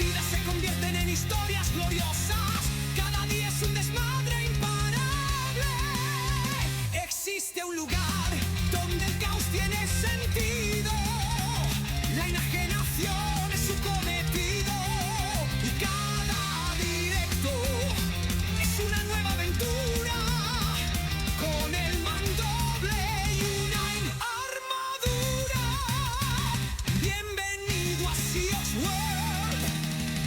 cometidas se convierten en historias gloriosas. Cada día es un desmadre imparable. Existe un lugar donde el caos tiene sentido. La enajenación es su cometido. Y cada directo es una nueva aventura. Con el mandoble y una armadura. Bienvenido a Seahawks World,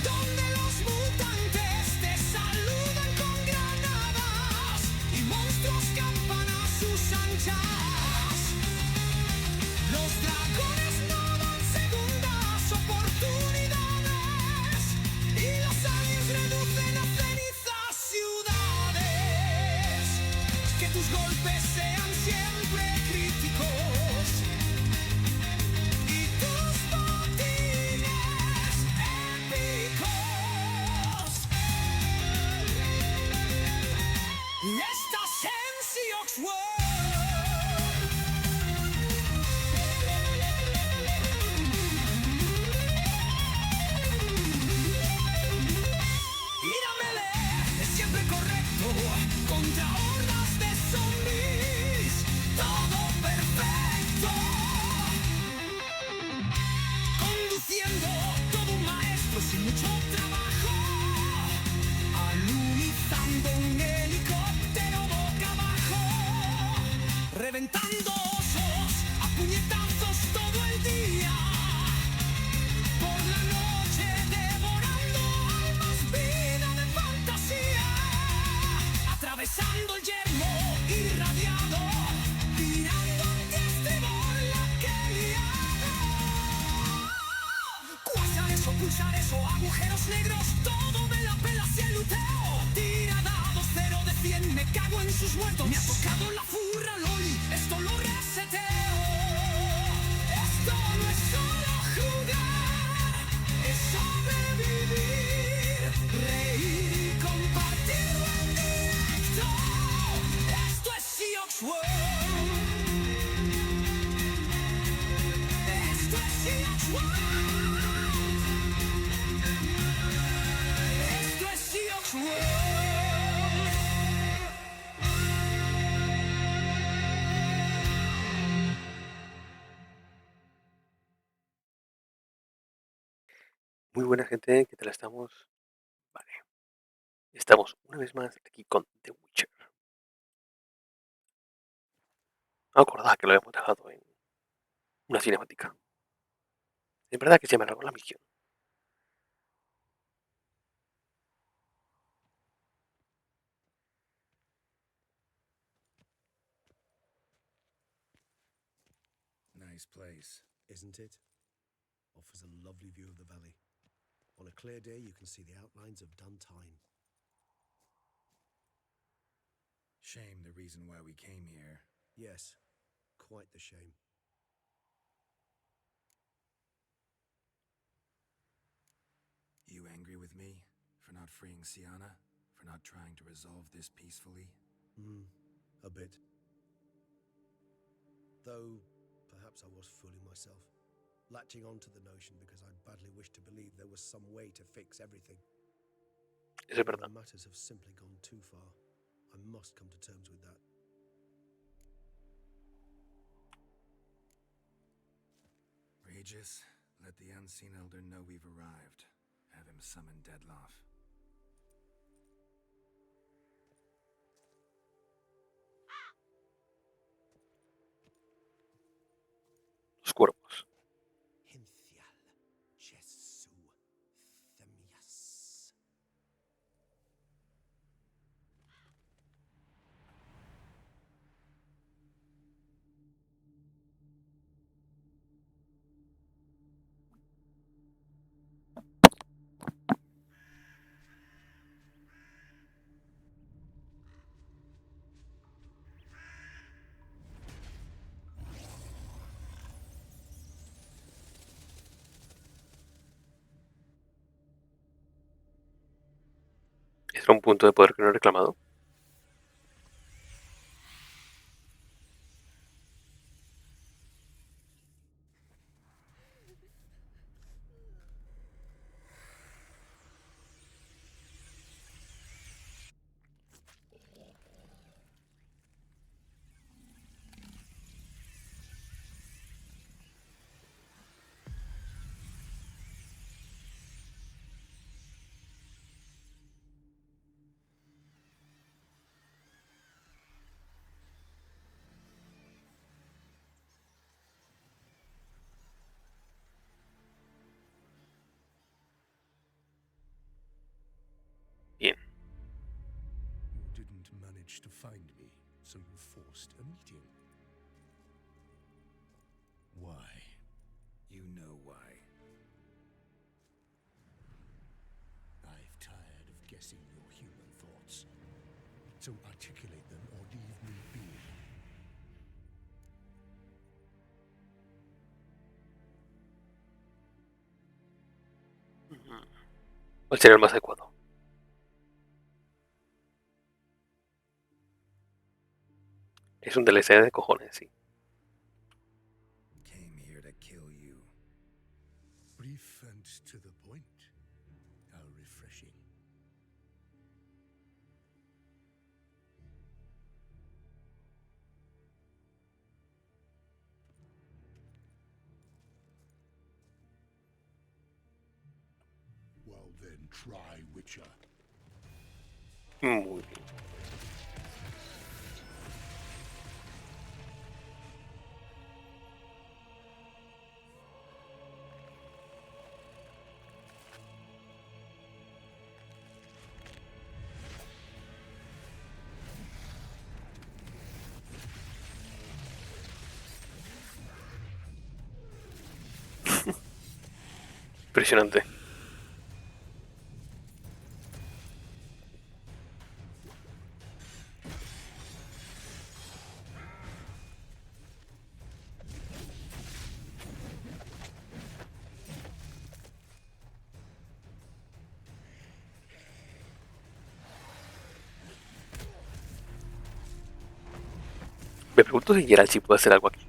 donde los mutantes te saludan con granadas y monstruos campan a sus anchas. Los dragones no dan segundas oportunidades y los aliens reducen a cenizas ciudades. Que tus golpes sean siempre críticos y tus botines épicos. Estás en Seahawks World. Ir a melee es siempre correcto contra hordas de zombies. Todo perfecto. Conduciendo todo un maestro sin mucho trabajo. Alunizando un helicóptero boca abajo. Reventando osos a puñetazos todo el día. Por la noche devorando almas, vida de fantasía. Atravesando el yermo irradiado, tirando antiestribor la que he liado. Cuásares o pulsares o agujeros negros, todo me la pela si el luteo. Tira dados 0 de 100, me cago en sus muertos. Me ha tocado la furra, loli, esto lo reseteo. Esto no es solo jugar, es sobrevivir, reír y compartirlo en directo. Esto es Seahawks World. Esto es Seahawks World. Esto es Seahawks World. Muy buena gente, ¿qué tal estamos? Vale, estamos una vez más aquí con The Witcher. Acordad que lo habíamos dejado en una cinemática. En verdad que se me alargó la misión. Nice place, isn't it? Offers a lovely view of the valley. On a clear day, you can see the outlines of Duntine. Shame the reason why we came here. Yes, quite the shame. You angry with me for not freeing Sienna? For not trying to resolve this peacefully? A bit. Though, perhaps I was fooling myself, latching on to the notion because I badly wished to believe there was some way to fix everything. Eso es verdad. Matters have simply gone too far. I must come to terms with that. Regis, let the unseen elder know we've arrived. Have him summon Deadloff. Los cuerpos. Hinthial, Jesu, Themias. ¿Era un punto de poder que no he reclamado? almost a meeting. Why? You know why. I've tired of guessing your human thoughts. So articulate them or leave me be. ¿Cuál sería el más adecuado? Es un DLC de cojones, sí. Came here to kill you. Brief and to the point. How refreshing. Well then, try Witcher. Muy bien. Impresionante. Me pregunto si Geralt sí puede hacer algo aquí.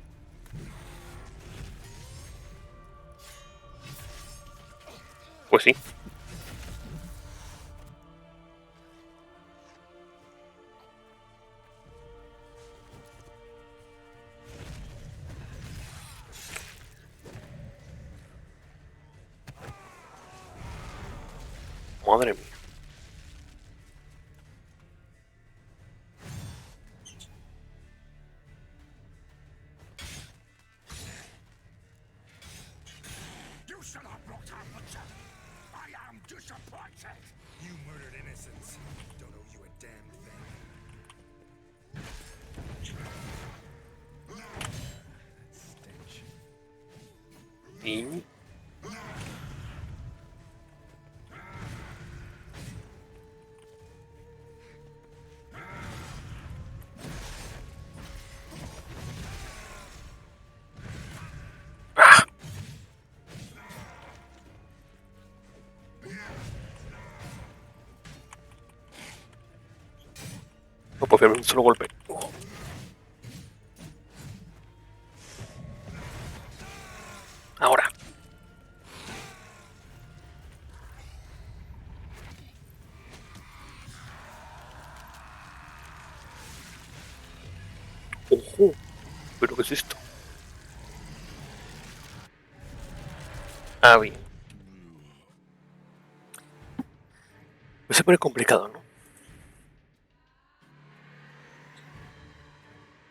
Pues sí. Madre mía. You shall not block our Witcher. I am disappointed. You murdered innocents. Don't owe you a damn thing. Stench. Y... no puedo hacerme un solo golpe. Ahora. Ojo. ¿Pero qué es esto? Ah, bien. Pues se pone complicado, ¿no?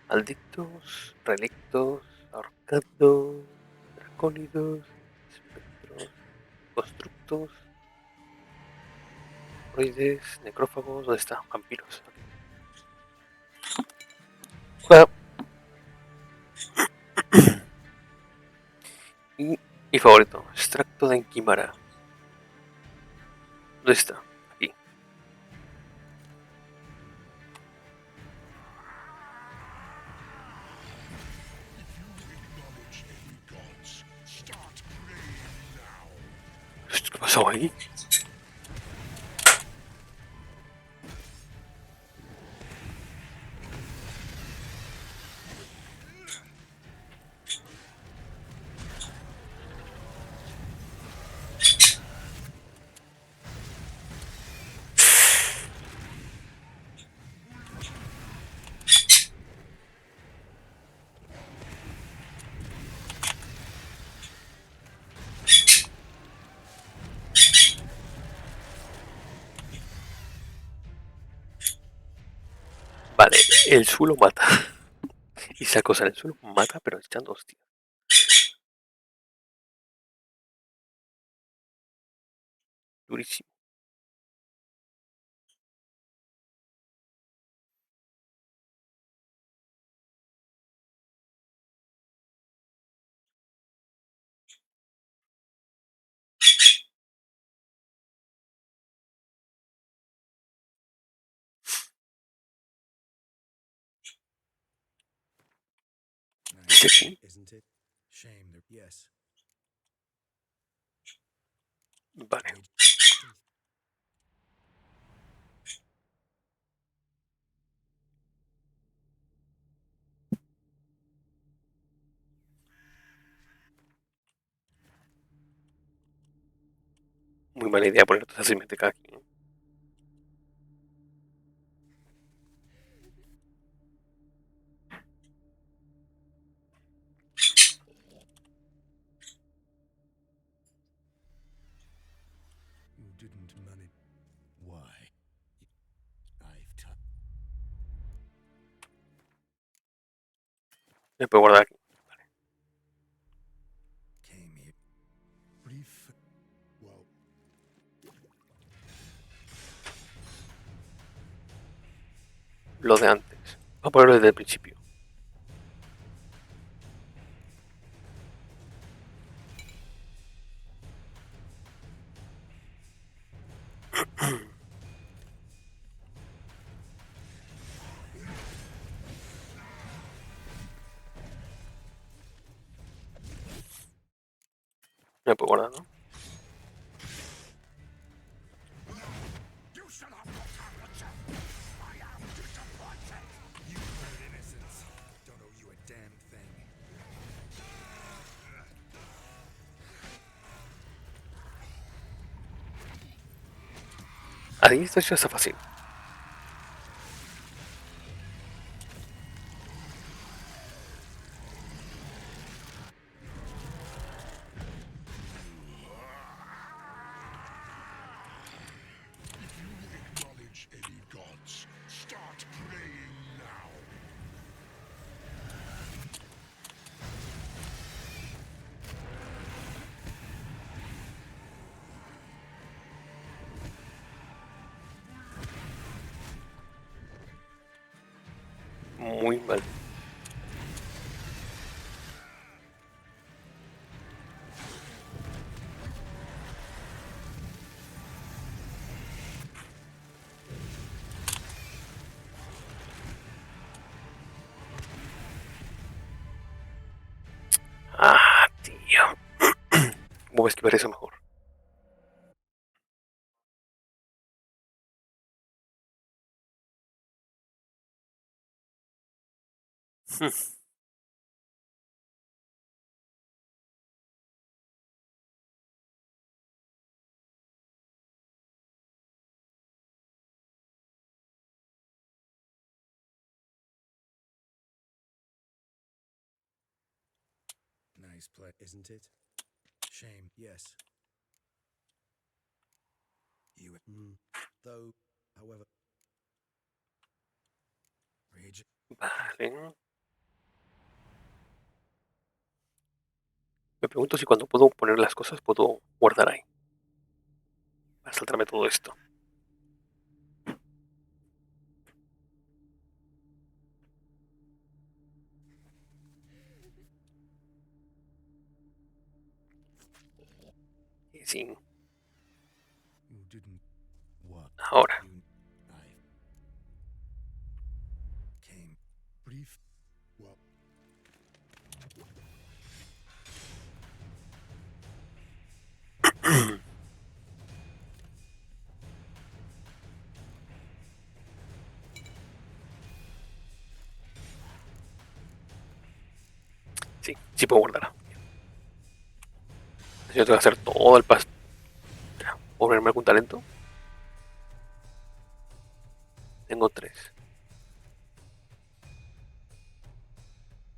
Maldictos, relictos, ahorcados, dracónidos, espectros, constructos, droides, necrófagos. ¿Dónde está? Vampiros. Juega. Y mi favorito, extracto de Enquimara. ¿Dónde está? Aquí. Acknowledge any gods. Start praying now. ¿Qué pasó ahí? Vale, el suelo mata. Y esa cosa en el suelo mata, pero echando hostias. Durísimo. ¿Qué sí? Isn't it? Shame that yes. Vale. Muy mala idea poner toda esa simétrica aquí. You didn't manage. Why? I've Me puedo guardar aquí. Came here. brief. Well, Lo de antes. Vamos a ponerlo desde el principio. Me puedo guardar, ¿no? You shall have no time to chat. I am disappointed. You murdered innocents. Don't owe you a damn thing. Ahí esto ya está fácil. Acknowledge any gods. Start praying now. Muy mal. Ah, tío. Voy a esquivar eso mejor. nice play, isn't it? Shame. Yes. You Though, however, rage. Vale. Me pregunto si cuando puedo poner las cosas puedo guardar ahí. Para saltarme todo esto. Y sí, you didn't. What? ahora. You. I. Came. Brief. Well, Sí, sí puedo guardar. Yo tengo que hacer todo el paso. ¿Ponerme algún talento? Tengo 3.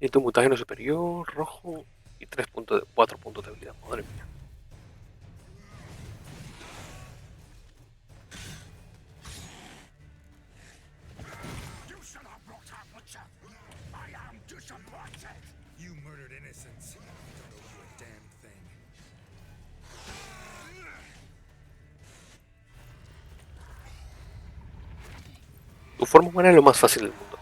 Y tu mutaje no superior, rojo y 4 puntos de habilidad. Madre mía. You shall have no time to chat. I am disappointed. You murdered innocents. Don't owe you a damn thing. Tu forma humana es lo más fácil del mundo.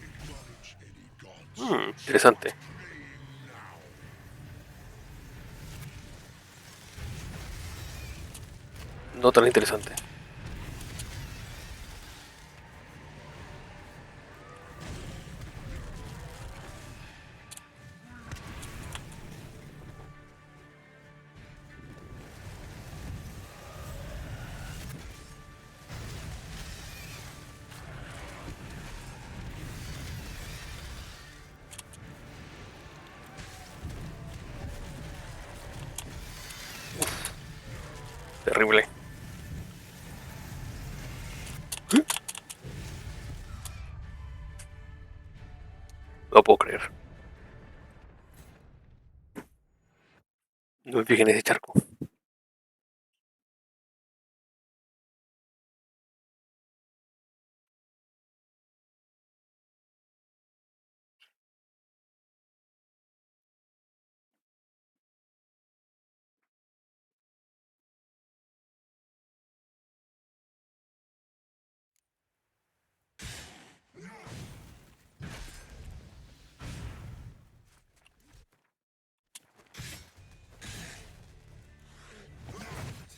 Acknowledge any gods. Interesante. Praying now. no tan interesante. Terrible. No lo puedo creer. No me fijé en ese charco.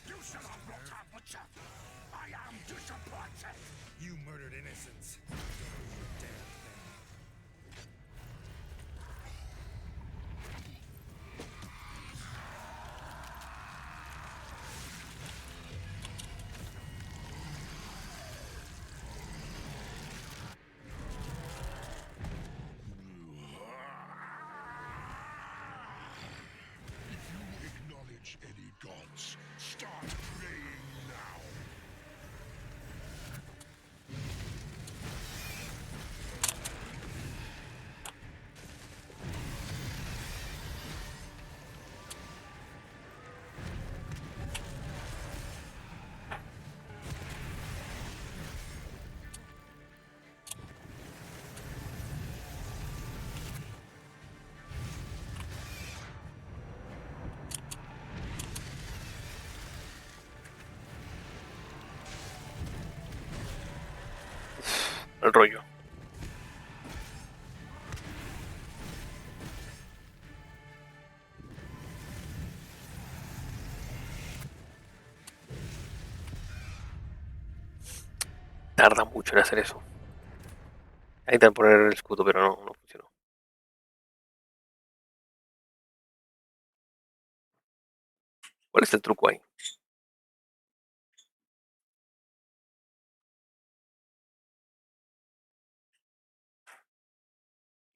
You shall not rot out, butcher! I am disappointed! You murdered innocents. Don't owe you a damn thing. If you acknowledge any gods, start praying now! El rollo. Tarda mucho en hacer eso. Ahí intentan poner el escudo, pero no funcionó. ¿Cuál es el truco ahí?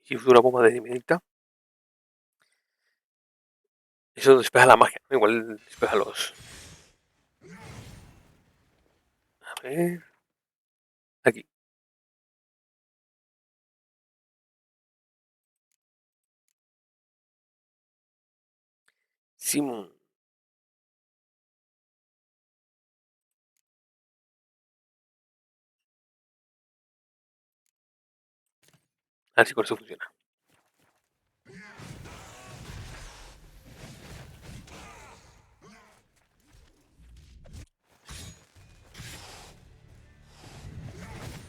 Si uso una bomba de dinamita, eso despeja la magia, ¿no? Igual despeja los... A ver... Aquí. Simon. A ver si con eso funciona.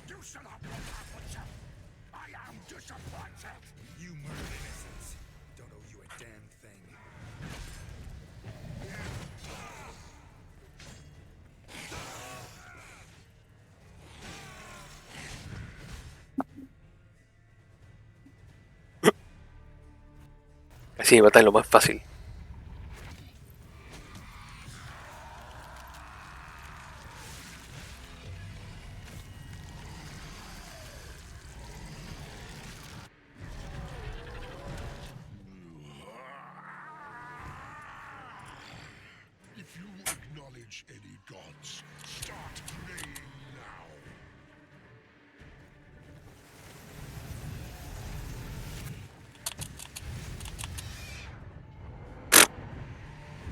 You shall not rot out, butcher! I am disappointed! You murdered innocents. Don't owe you a damn thing. Así me matan lo más fácil. If you acknowledge any gods, start praying now!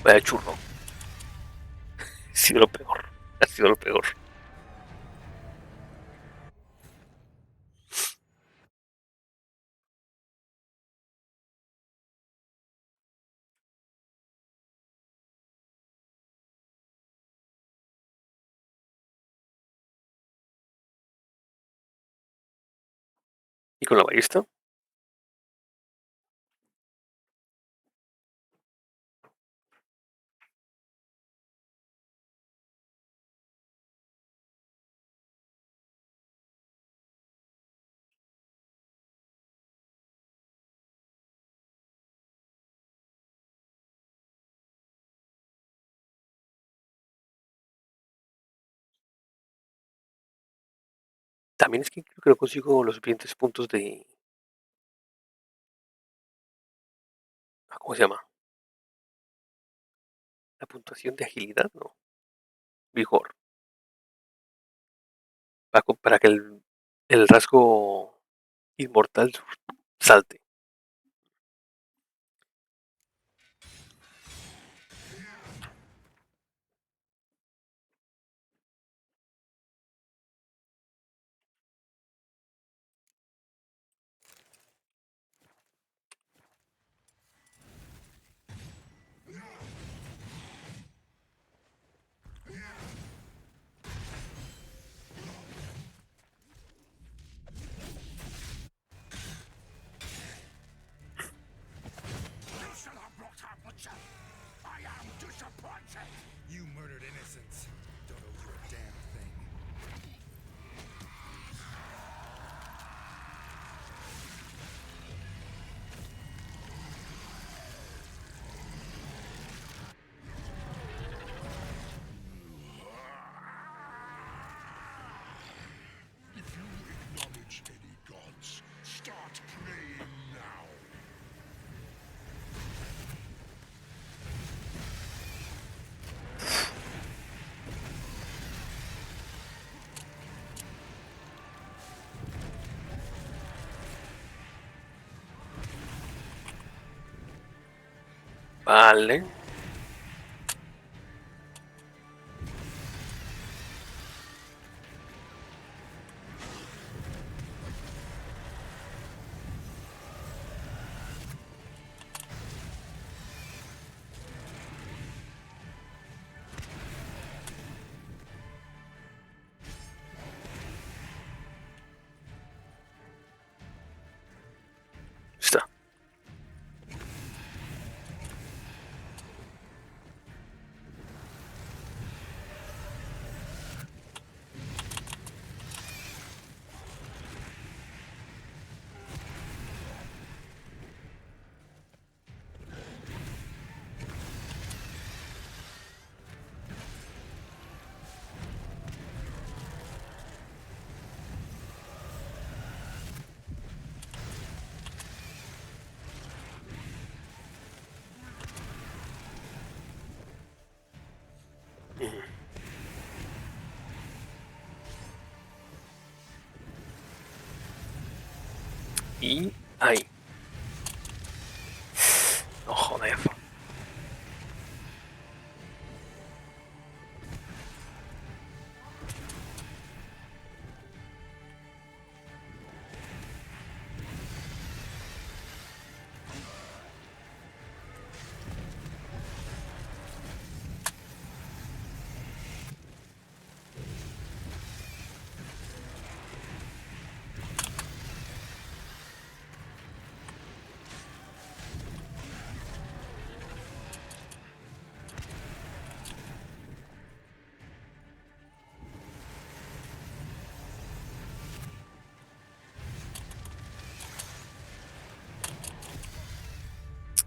Vaya churro. Ha sido lo peor. Ha sido lo peor. ¿Y con la ballesta? También es que creo que no consigo los suficientes puntos de... ¿Cómo se llama? La puntuación de agilidad, ¿no? Vigor. Para que el rasgo inmortal salte. You should have brought out the chef. I am disappointed. You murdered innocents. Don't owe you a damn thing. If you acknowledge any gods, start praying now. Vale. Está. Y ahí. No, joder.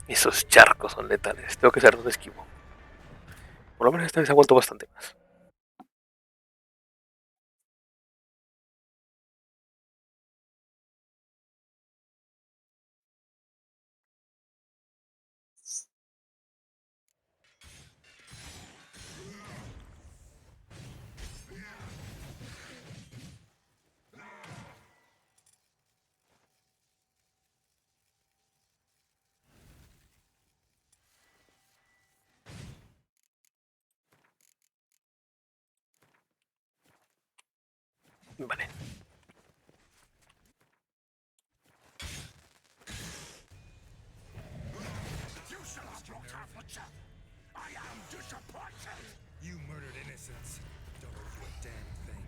Esos charcos son letales. Tengo que ser un esquivo. Por lo menos esta vez ha vuelto bastante más. Vale. You should have brought out the chef. I am disappointed. You murdered innocents. Don't owe you a damn thing.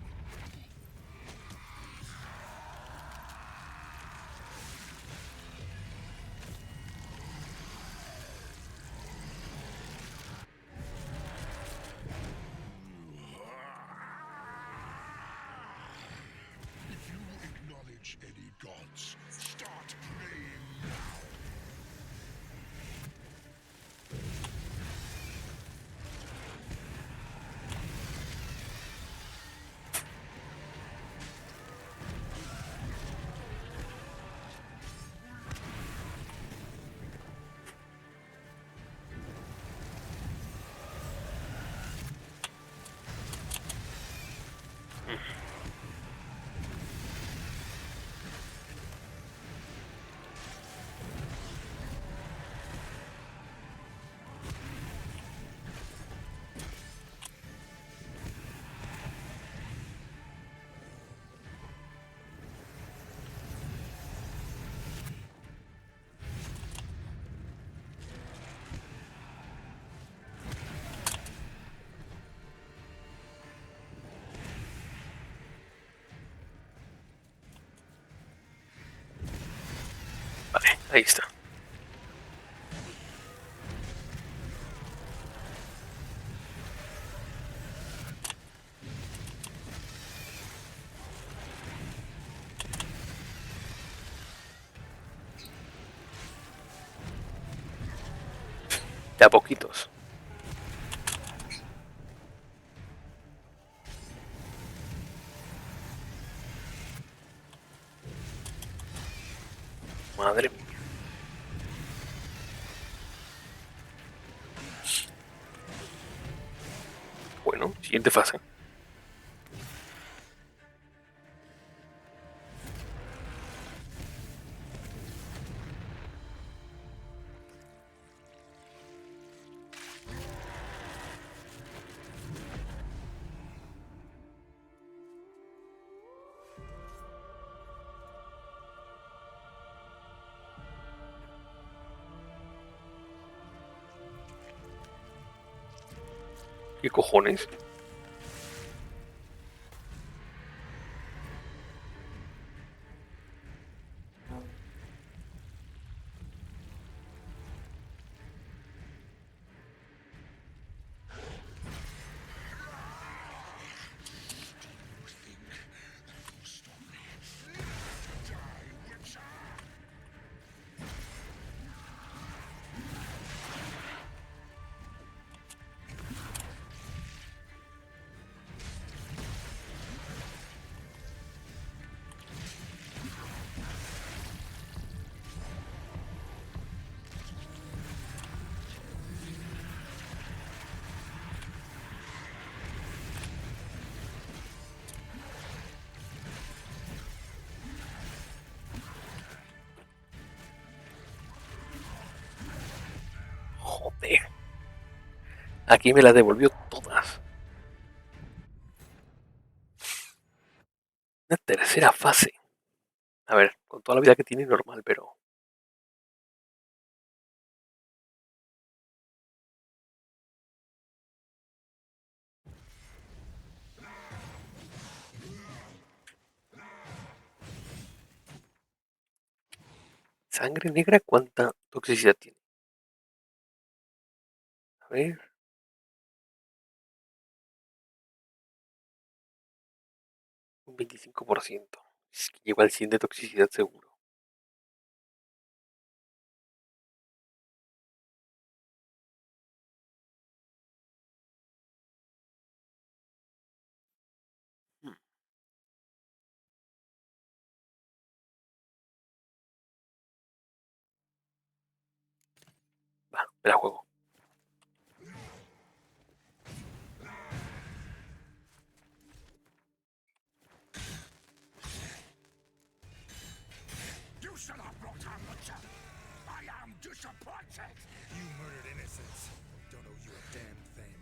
Vale, ahí está. De a poquitos. Madre mía. Bueno, siguiente fase. ¿Qué cojones? Joder. Aquí me las devolvió todas. Una tercera fase. A ver, con toda la vida que tiene normal, pero... Sangre negra, ¿cuánta toxicidad tiene? A ver... Un 25%. Es que lleva al 100 de toxicidad seguro. Hmm, Va, me la juego. You should have brought on the chap. I am disappointed. You murdered innocents. Don't owe you a damn thing.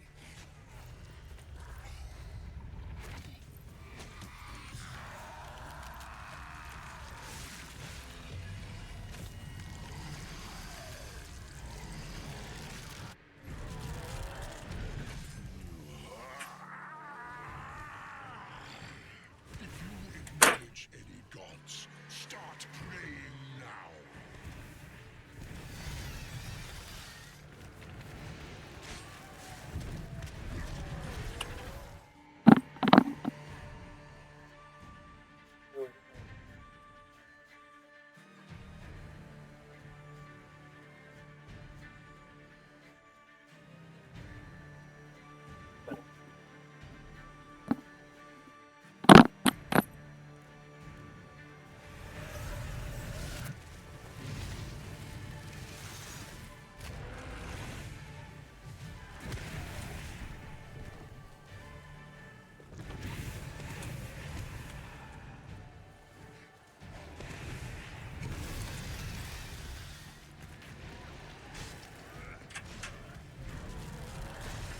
If you acknowledge any gods, start praying now.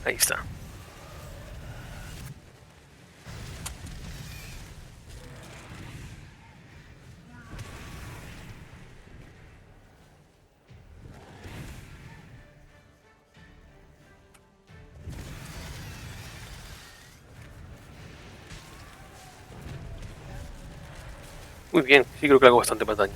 Ahí está. Muy bien, sí creo que hago bastante más daño.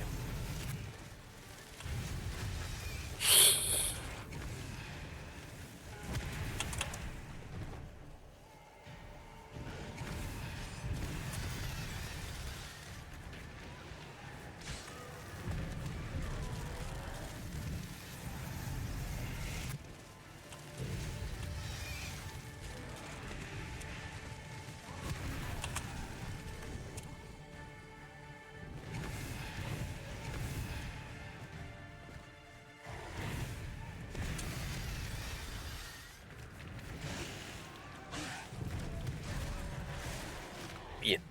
Bien.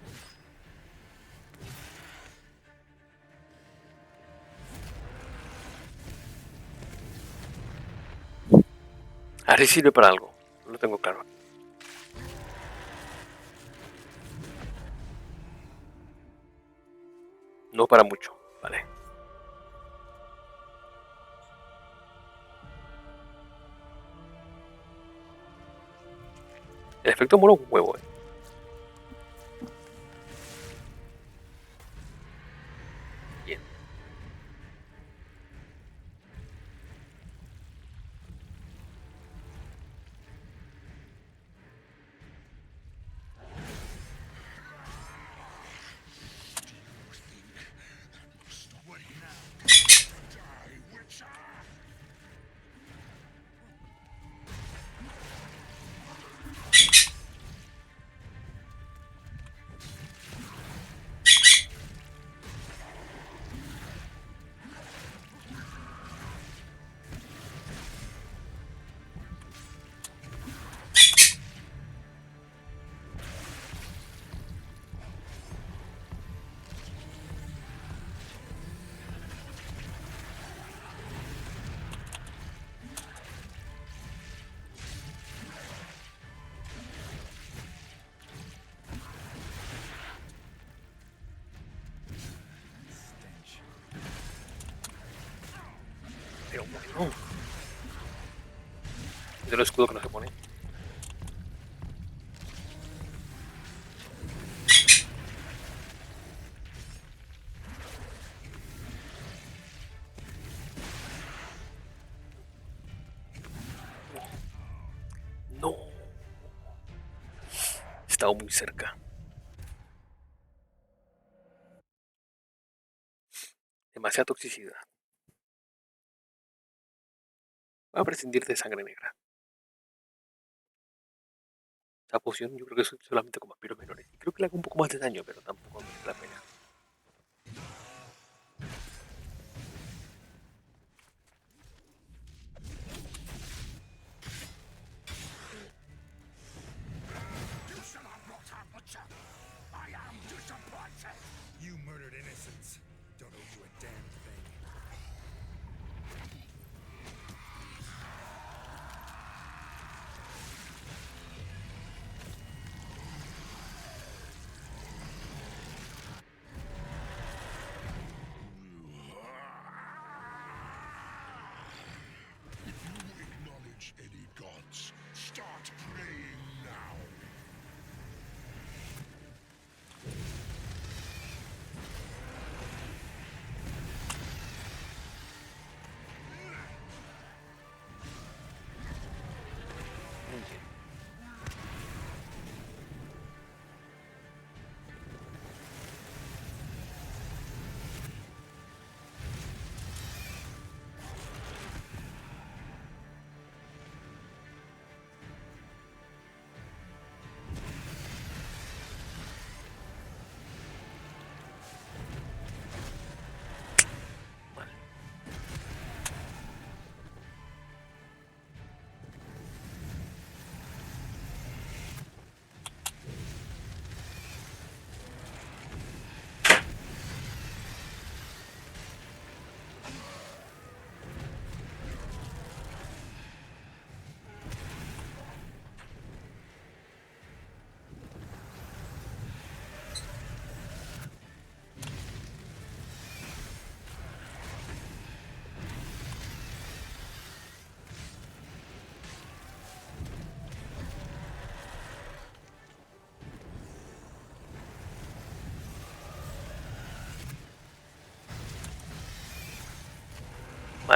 A ver si sirve para algo. No lo tengo claro. No para mucho. Vale. El efecto mola un huevo, Bien. Pero bueno. De los escudos que no se pone. No. Estaba muy cerca. Demasiada toxicidad. Voy a prescindir de sangre negra. Esa poción yo creo que es solamente con vampiros menores. Y creo que le hago un poco más de daño, pero tampoco merece la pena. You shall not rot out the church. I am disappointed. You murdered innocents. Don't owe you a damn thing.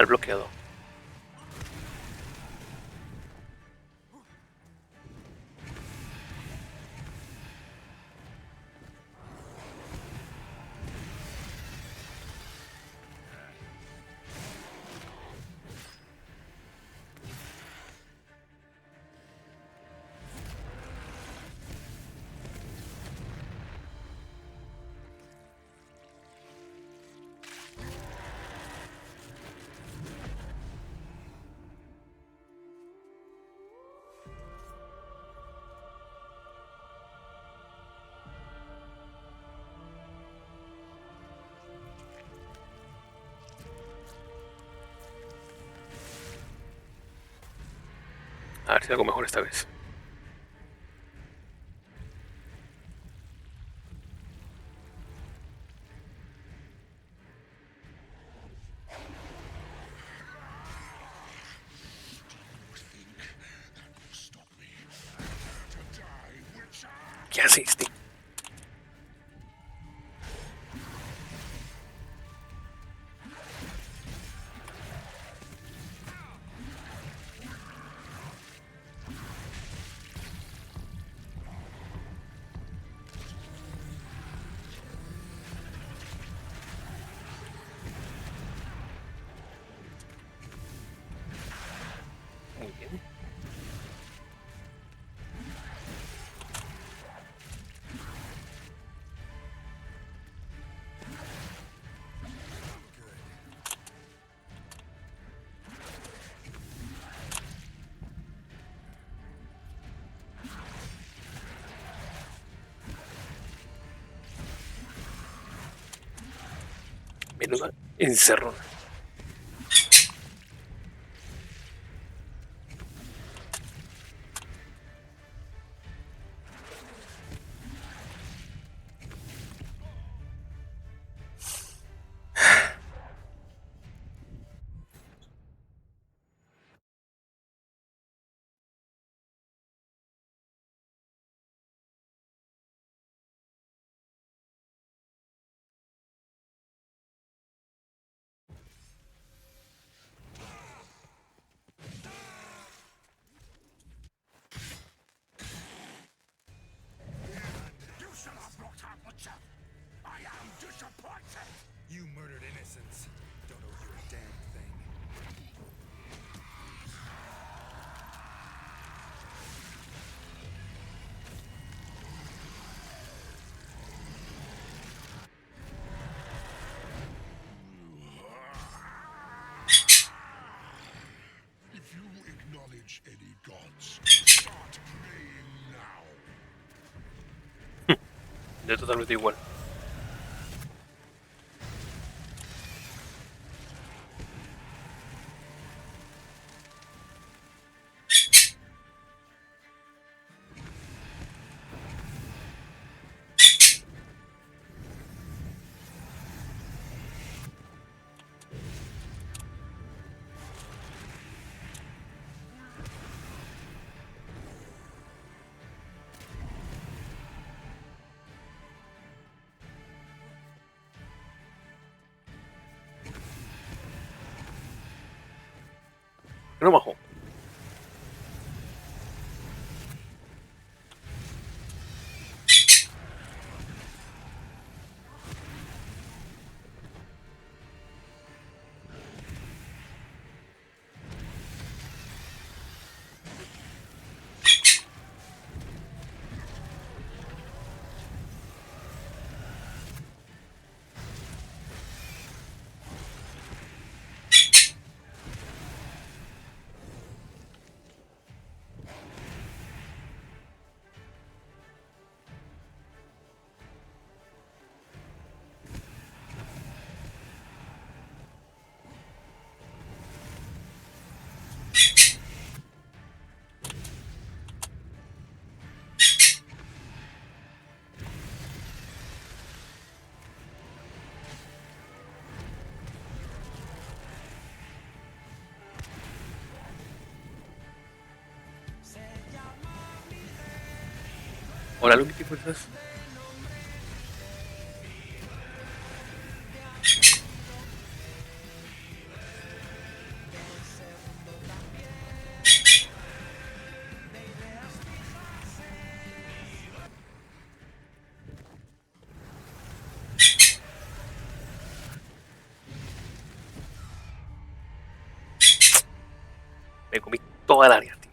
Mal bloqueado. A ver si algo mejor esta vez. ¿Qué hace este? Muy bien. Menuda encerrona. You should have brought out the chap. I am disappointed. You murdered innocents. Don't owe you a damn thing. If you acknowledge any gods, start praying now. De totalmente igual. No bajo. Hola, Luki, ¿qué fuerzas? Me comí toda el área, tío.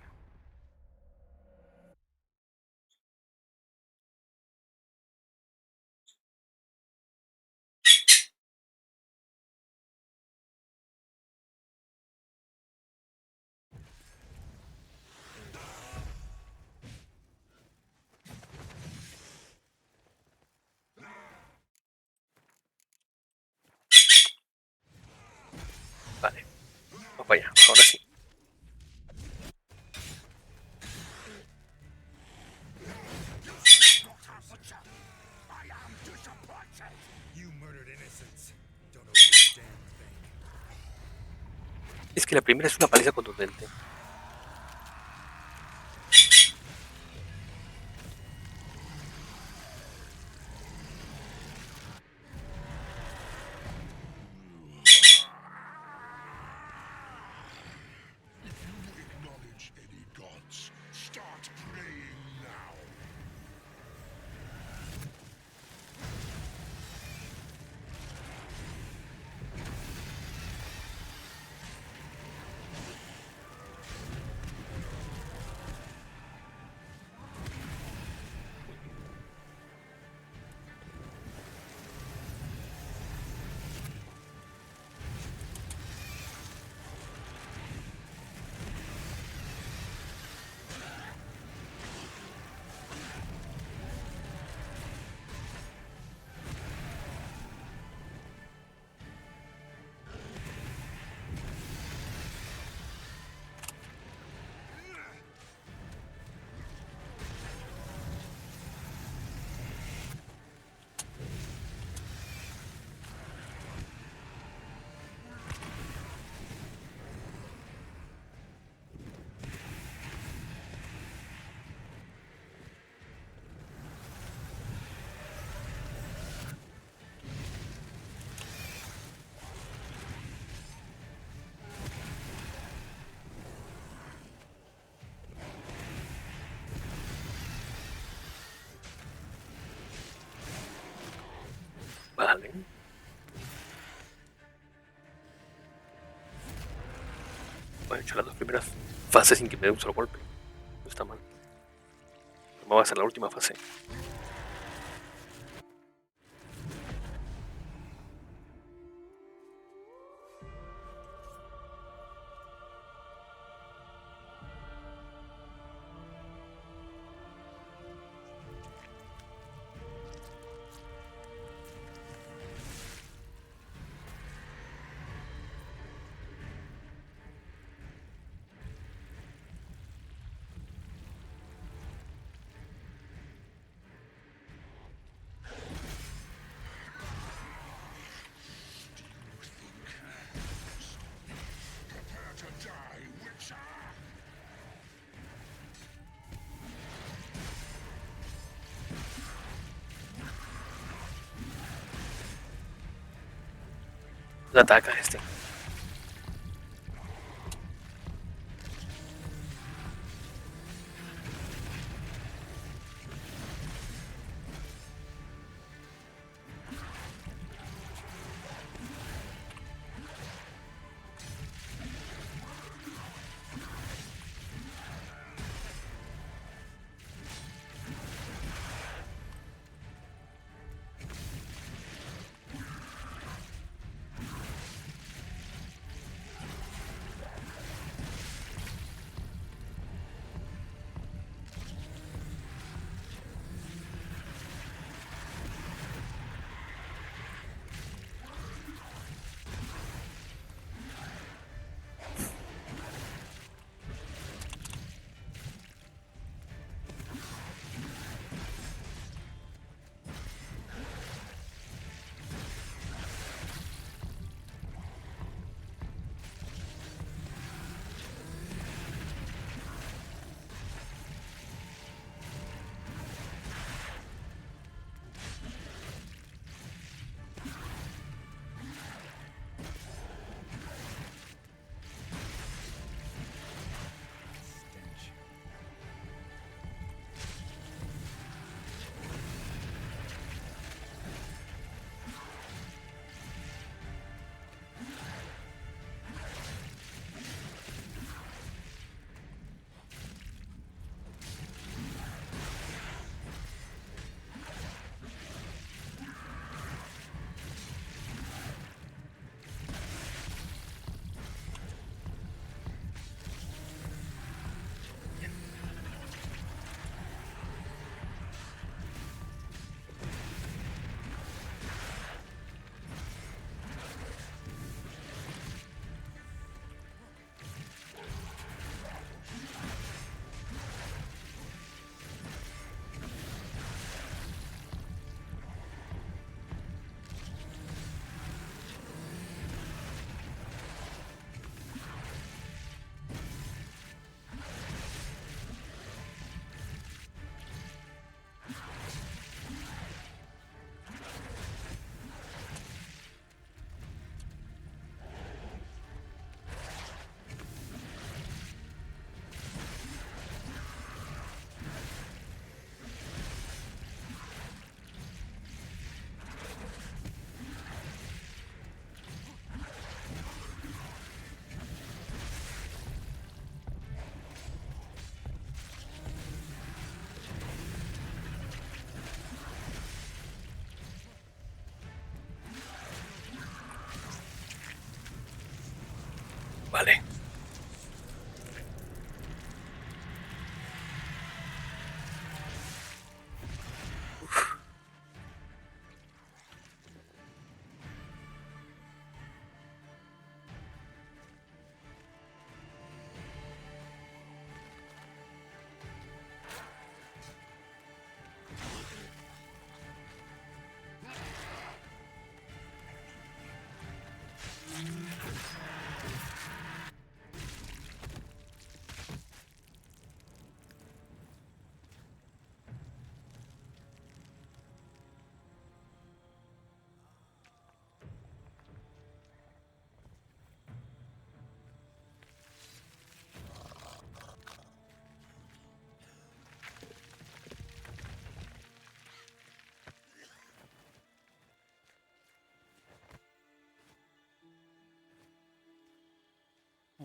Vale. Vamos para allá. Ahora sí. I am disappointed. You murdered innocents. Don't owe you a damn thing. Es que la primera es una paliza contundente. Acknowledge any gods. Start praying now. Vale. Bueno, he hecho las dos primeras fases sin que me dé un solo golpe. No está mal. Pero va a ser la última fase. Prepare to die, Witcher. La ataca este.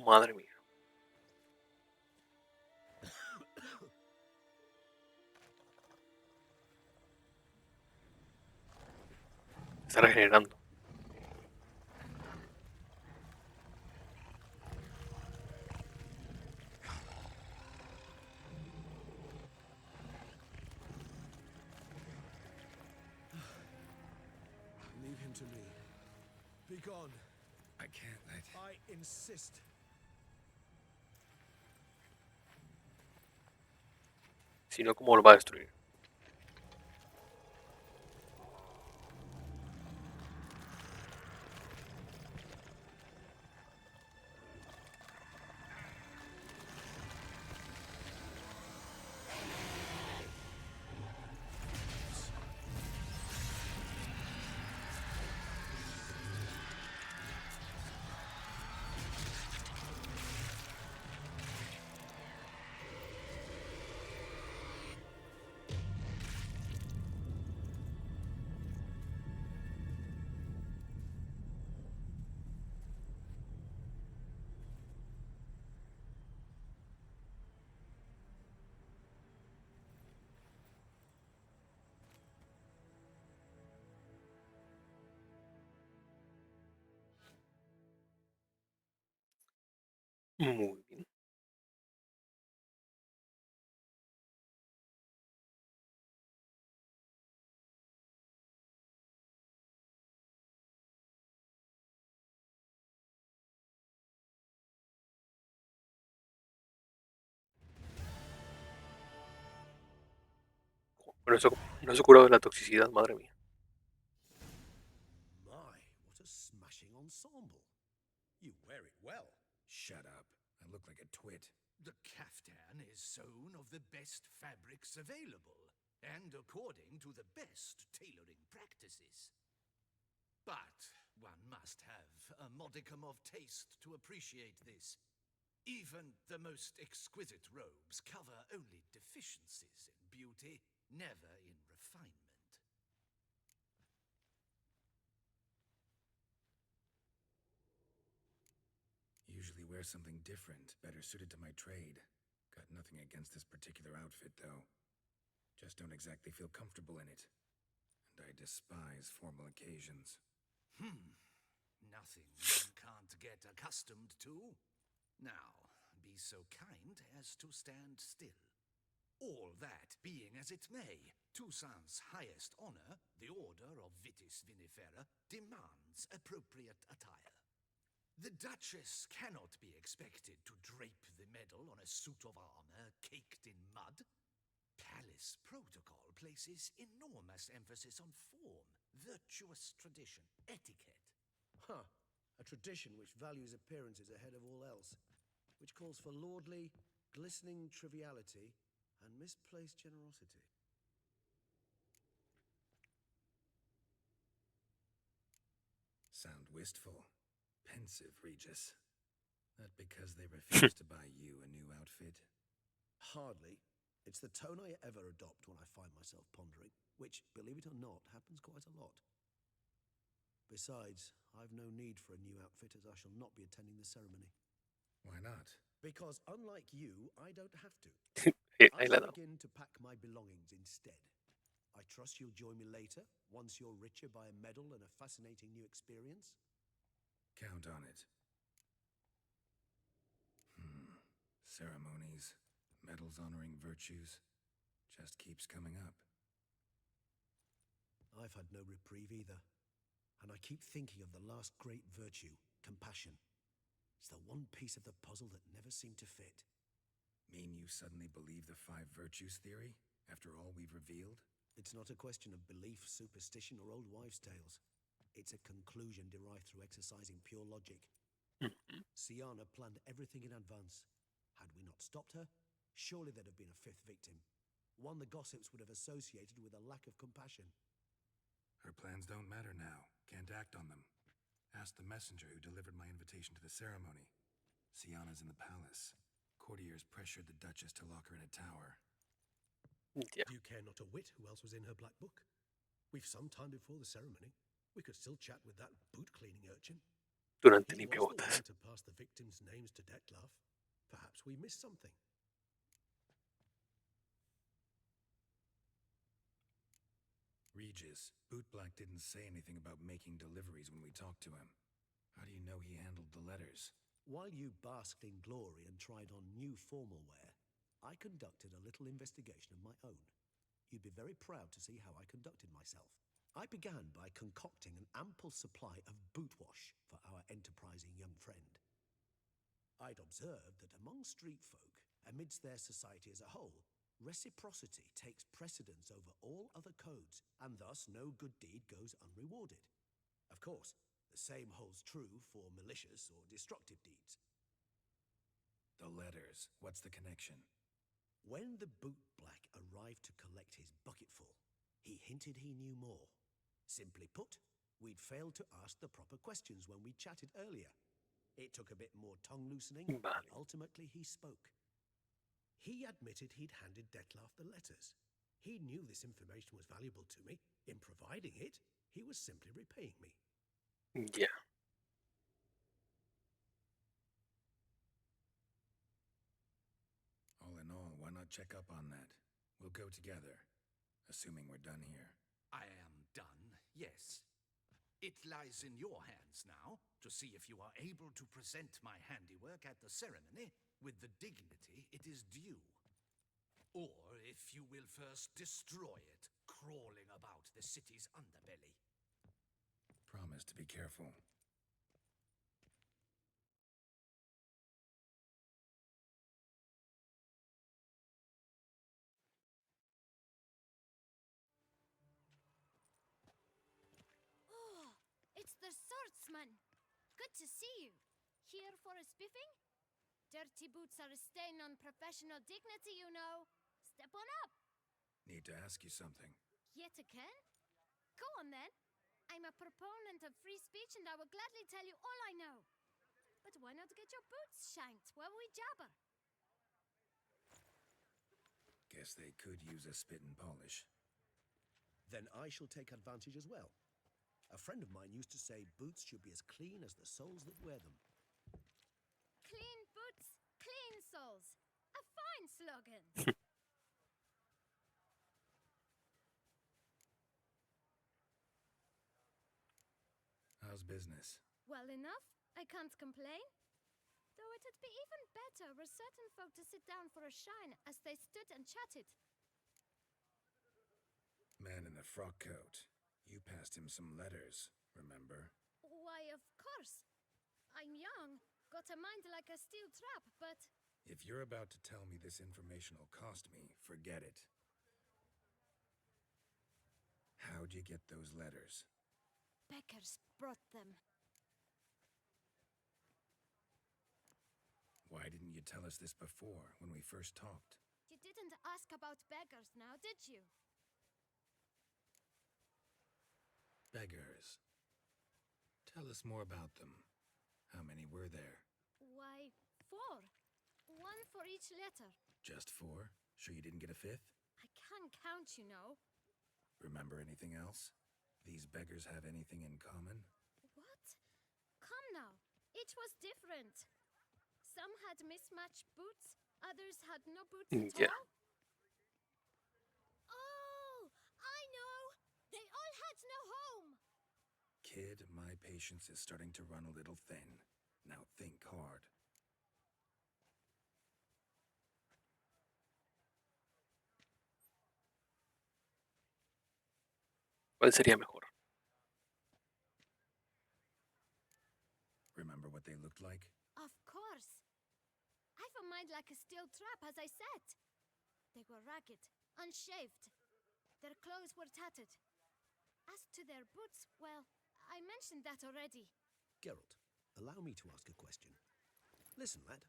Madre mía. Está regenerando. Leave him to me. Be gone. I can't let... I insist. Si no, ¿cómo lo va a destruir? Muy bien. Bueno, eso no se ha curado de la toxicidad, madre mía. My, what a smashing ensemble. You wear it well. Shut up. I look like a twit. The caftan is sewn of the best fabrics available, and according to the best tailoring practices. But one must have a modicum of taste to appreciate this. Even the most exquisite robes cover only deficiencies in beauty, never in refinement. Usually wear something different, better suited to my trade. Got nothing against this particular outfit, though. Just don't exactly feel comfortable in it. And I despise formal occasions. Nothing one can't get accustomed to. Now, be so kind as to stand still. All that being as it may, Toussaint's highest honor, the Order of Vitis Vinifera, demands appropriate attire. The Duchess cannot be expected to drape the medal on a suit of armor caked in mud. Palace protocol places enormous emphasis on form, virtuous tradition, etiquette. Huh. A tradition which values appearances ahead of all else, which calls for lordly, glistening triviality and misplaced generosity. Sound wistful. Pensive, Regis. That because they refuse to buy you a new outfit? Hardly. It's the tone I ever adopt when I find myself pondering, which, believe it or not, happens quite a lot. Besides, I've no need for a new outfit as I shall not be attending the ceremony. Why not? Because unlike you, I don't have to. I Ahí la he shall dado. begin to pack my belongings instead. I trust you'll join me later, once you're richer by a medal and a fascinating new experience. Count on it. Ceremonies, medals honoring virtues, just keeps coming up. I've had no reprieve either. And I keep thinking of the last great virtue, compassion. It's the one piece of the puzzle that never seemed to fit. Mean you suddenly believe the 5 virtues theory, after all we've revealed? It's not a question of belief, superstition, or old wives' tales. It's a conclusion derived through exercising pure logic. Siana planned everything in advance. Had we not stopped her, surely there'd have been a 5th victim. One the gossips would have associated with a lack of compassion. Her plans don't matter now. Can't act on them. Ask the messenger who delivered my invitation to the ceremony. Siana's in the palace. Courtiers pressured the Duchess to lock her in a tower. Ya. Do you care not a whit who else was in her black book? We've some time before the ceremony. We could still chat with that boot-cleaning urchin. durante He was the one limpiabotas. to pass the victims' names to Detlef. Perhaps we missed something. Regis, Bootblack didn't say anything about making deliveries when we talked to him. How do you know he handled the letters? While you basked in glory and tried on new formal wear, I conducted a little investigation of my own. You'd be very proud to see how I conducted myself. I began by concocting an ample supply of boot wash for our enterprising young friend. I'd observed that among street folk, amidst their society as a whole, reciprocity takes precedence over all other codes, and thus no good deed goes unrewarded. Of course, the same holds true for malicious or destructive deeds. The letters. What's the connection? When the bootblack arrived to collect his bucketful, he hinted he knew more. Simply put, we'd failed to ask the proper questions when we chatted earlier. It took a bit more tongue loosening, Vale. but ultimately he spoke. He admitted he'd handed Detlef the letters. He knew this information was valuable to me. In providing it, he was simply repaying me. Ya. All in all, why not check up on that? We'll go together, assuming we're done here. I am done, yes. It lies in your hands now to see if you are able to present my handiwork at the ceremony with the dignity it is due. Or if you will first destroy it, crawling about the city's underbelly. Promise to be careful. Oh, it's the swordsman. Good to see you. Here for a spiffing? Dirty boots are a stain on professional dignity, you know. Step on up. Need to ask you something. Yet again? Go on then. I'm a proponent of free speech and I will gladly tell you all I know. But why not get your boots shanked while we jabber? Guess they could use a spit and polish. Then I shall take advantage as well. A friend of mine used to say boots should be as clean as the soles that wear them. Clean boots, clean soles. A fine slogan. How's business? Well enough, I can't complain. Though it'd be even better were certain folk to sit down for a shine as they stood and chatted. Man in the frock coat. You passed him some letters, remember? Why, of course. I'm young, got a mind like a steel trap, but If you're about to tell me this information will cost me, forget it. How'd you get those letters? beggars brought them. Why didn't you tell us this before, when we first talked? You didn't ask about beggars now, did you? Beggars. Tell us more about them. How many were there? Why, 4. One for each letter. Just 4? Sure you didn't get a 5th? I can't count, you know. Remember anything else? These beggars have anything in common? What? Come now. Each was different. Some had mismatched boots, others had no boots at Yeah. all. Oh, I know. They all had no home. Kid, my patience is starting to run a little thin. Now think hard. ¿Cuál sería mejor? Remember what they looked like? Of course. I've a mind like a steel trap, as I said. They were ragged, unshaved. Their clothes were tattered. As to their boots, well, I mentioned that already. Geralt, allow me to ask a question. Listen, lad.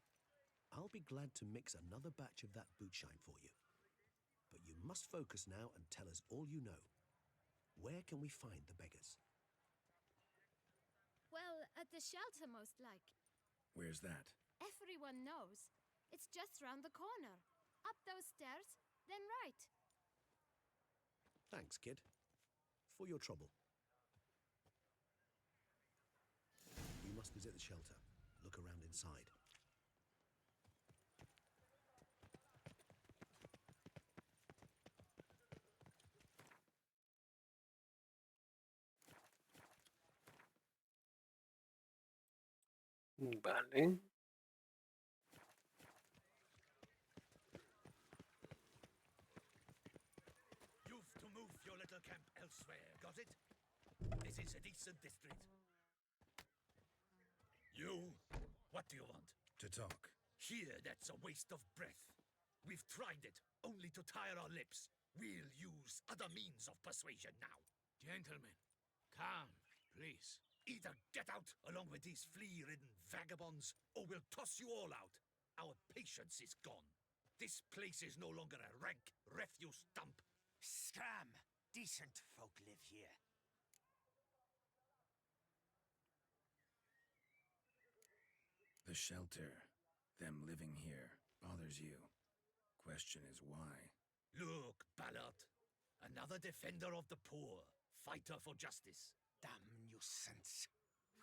I'll be glad to mix another batch of that boot shine for you. But you must focus now and tell us all you know. Where can we find the beggars? Well, at the shelter, most like. Where's that? Everyone knows. It's just round the corner. Up those stairs, then right. Thanks, kid. For your trouble. You must visit the shelter. Look around inside. Vale. You've to move your little camp elsewhere, got it? This is a decent district. You? What do you want? To talk. Here, that's a waste of breath. We've tried it, only to tire our lips. We'll use other means of persuasion now. Gentlemen, calm, please. Either get out along with these flea-ridden vagabonds, or we'll toss you all out. Our patience is gone. This place is no longer a rank refuse dump. Scram! Decent folk live here. The shelter, them living here, bothers you. Question is why? Look, Ballard. Another defender of the poor. Fighter for justice. Damn nuisance.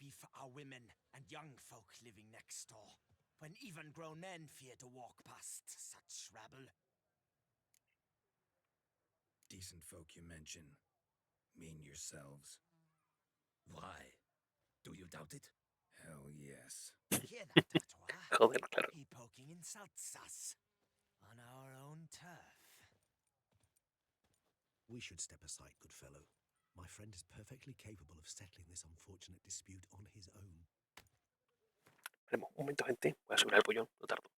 We've our women and young folk living next door, when even grown men fear to walk past such rabble. Decent folk you mention. Mean yourselves? Why? Do you doubt it? Hell yes. Hear that, Artois? Joder, claro. He poking insults us. On our own turf. We should step aside, good fellow. My friend is perfectly capable of settling this unfortunate dispute on his own. Esperemos un momento, gente. Voy a subir el pollón, no tardo.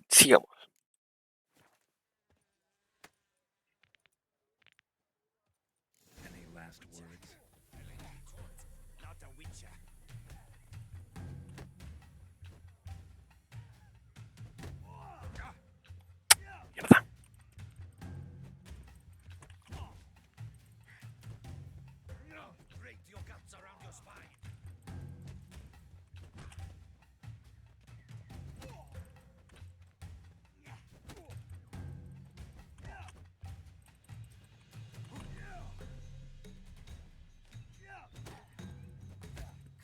Sigamos. Any last words? Not a witcher. Mierda. Break your guts around your spine.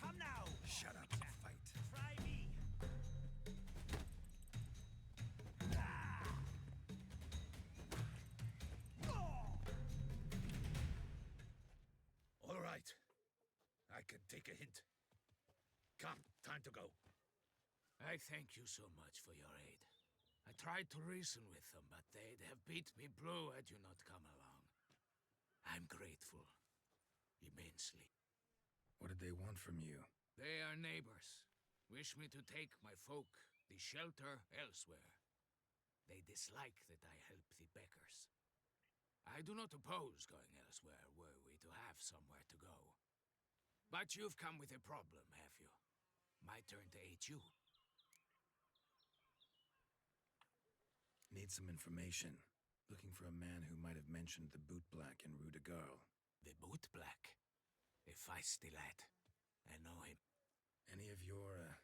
Come now. Shut up and fight. Try me. All right. I can take a hint. Come, time to go. I thank you so much for your aid. I tried to reason with them, but they'd have beat me blue had you not come along. I'm grateful. Immensely. What did they want from you? They are neighbors. Wish me to take my folk, the shelter, elsewhere. They dislike that I help the beggars. I do not oppose going elsewhere, were we to have somewhere to go. But you've come with a problem, have you? My turn to aid you. Need some information. Looking for a man who might have mentioned the boot black in Rue de Garl. The boot black. A feisty lad. I know him. Any of your,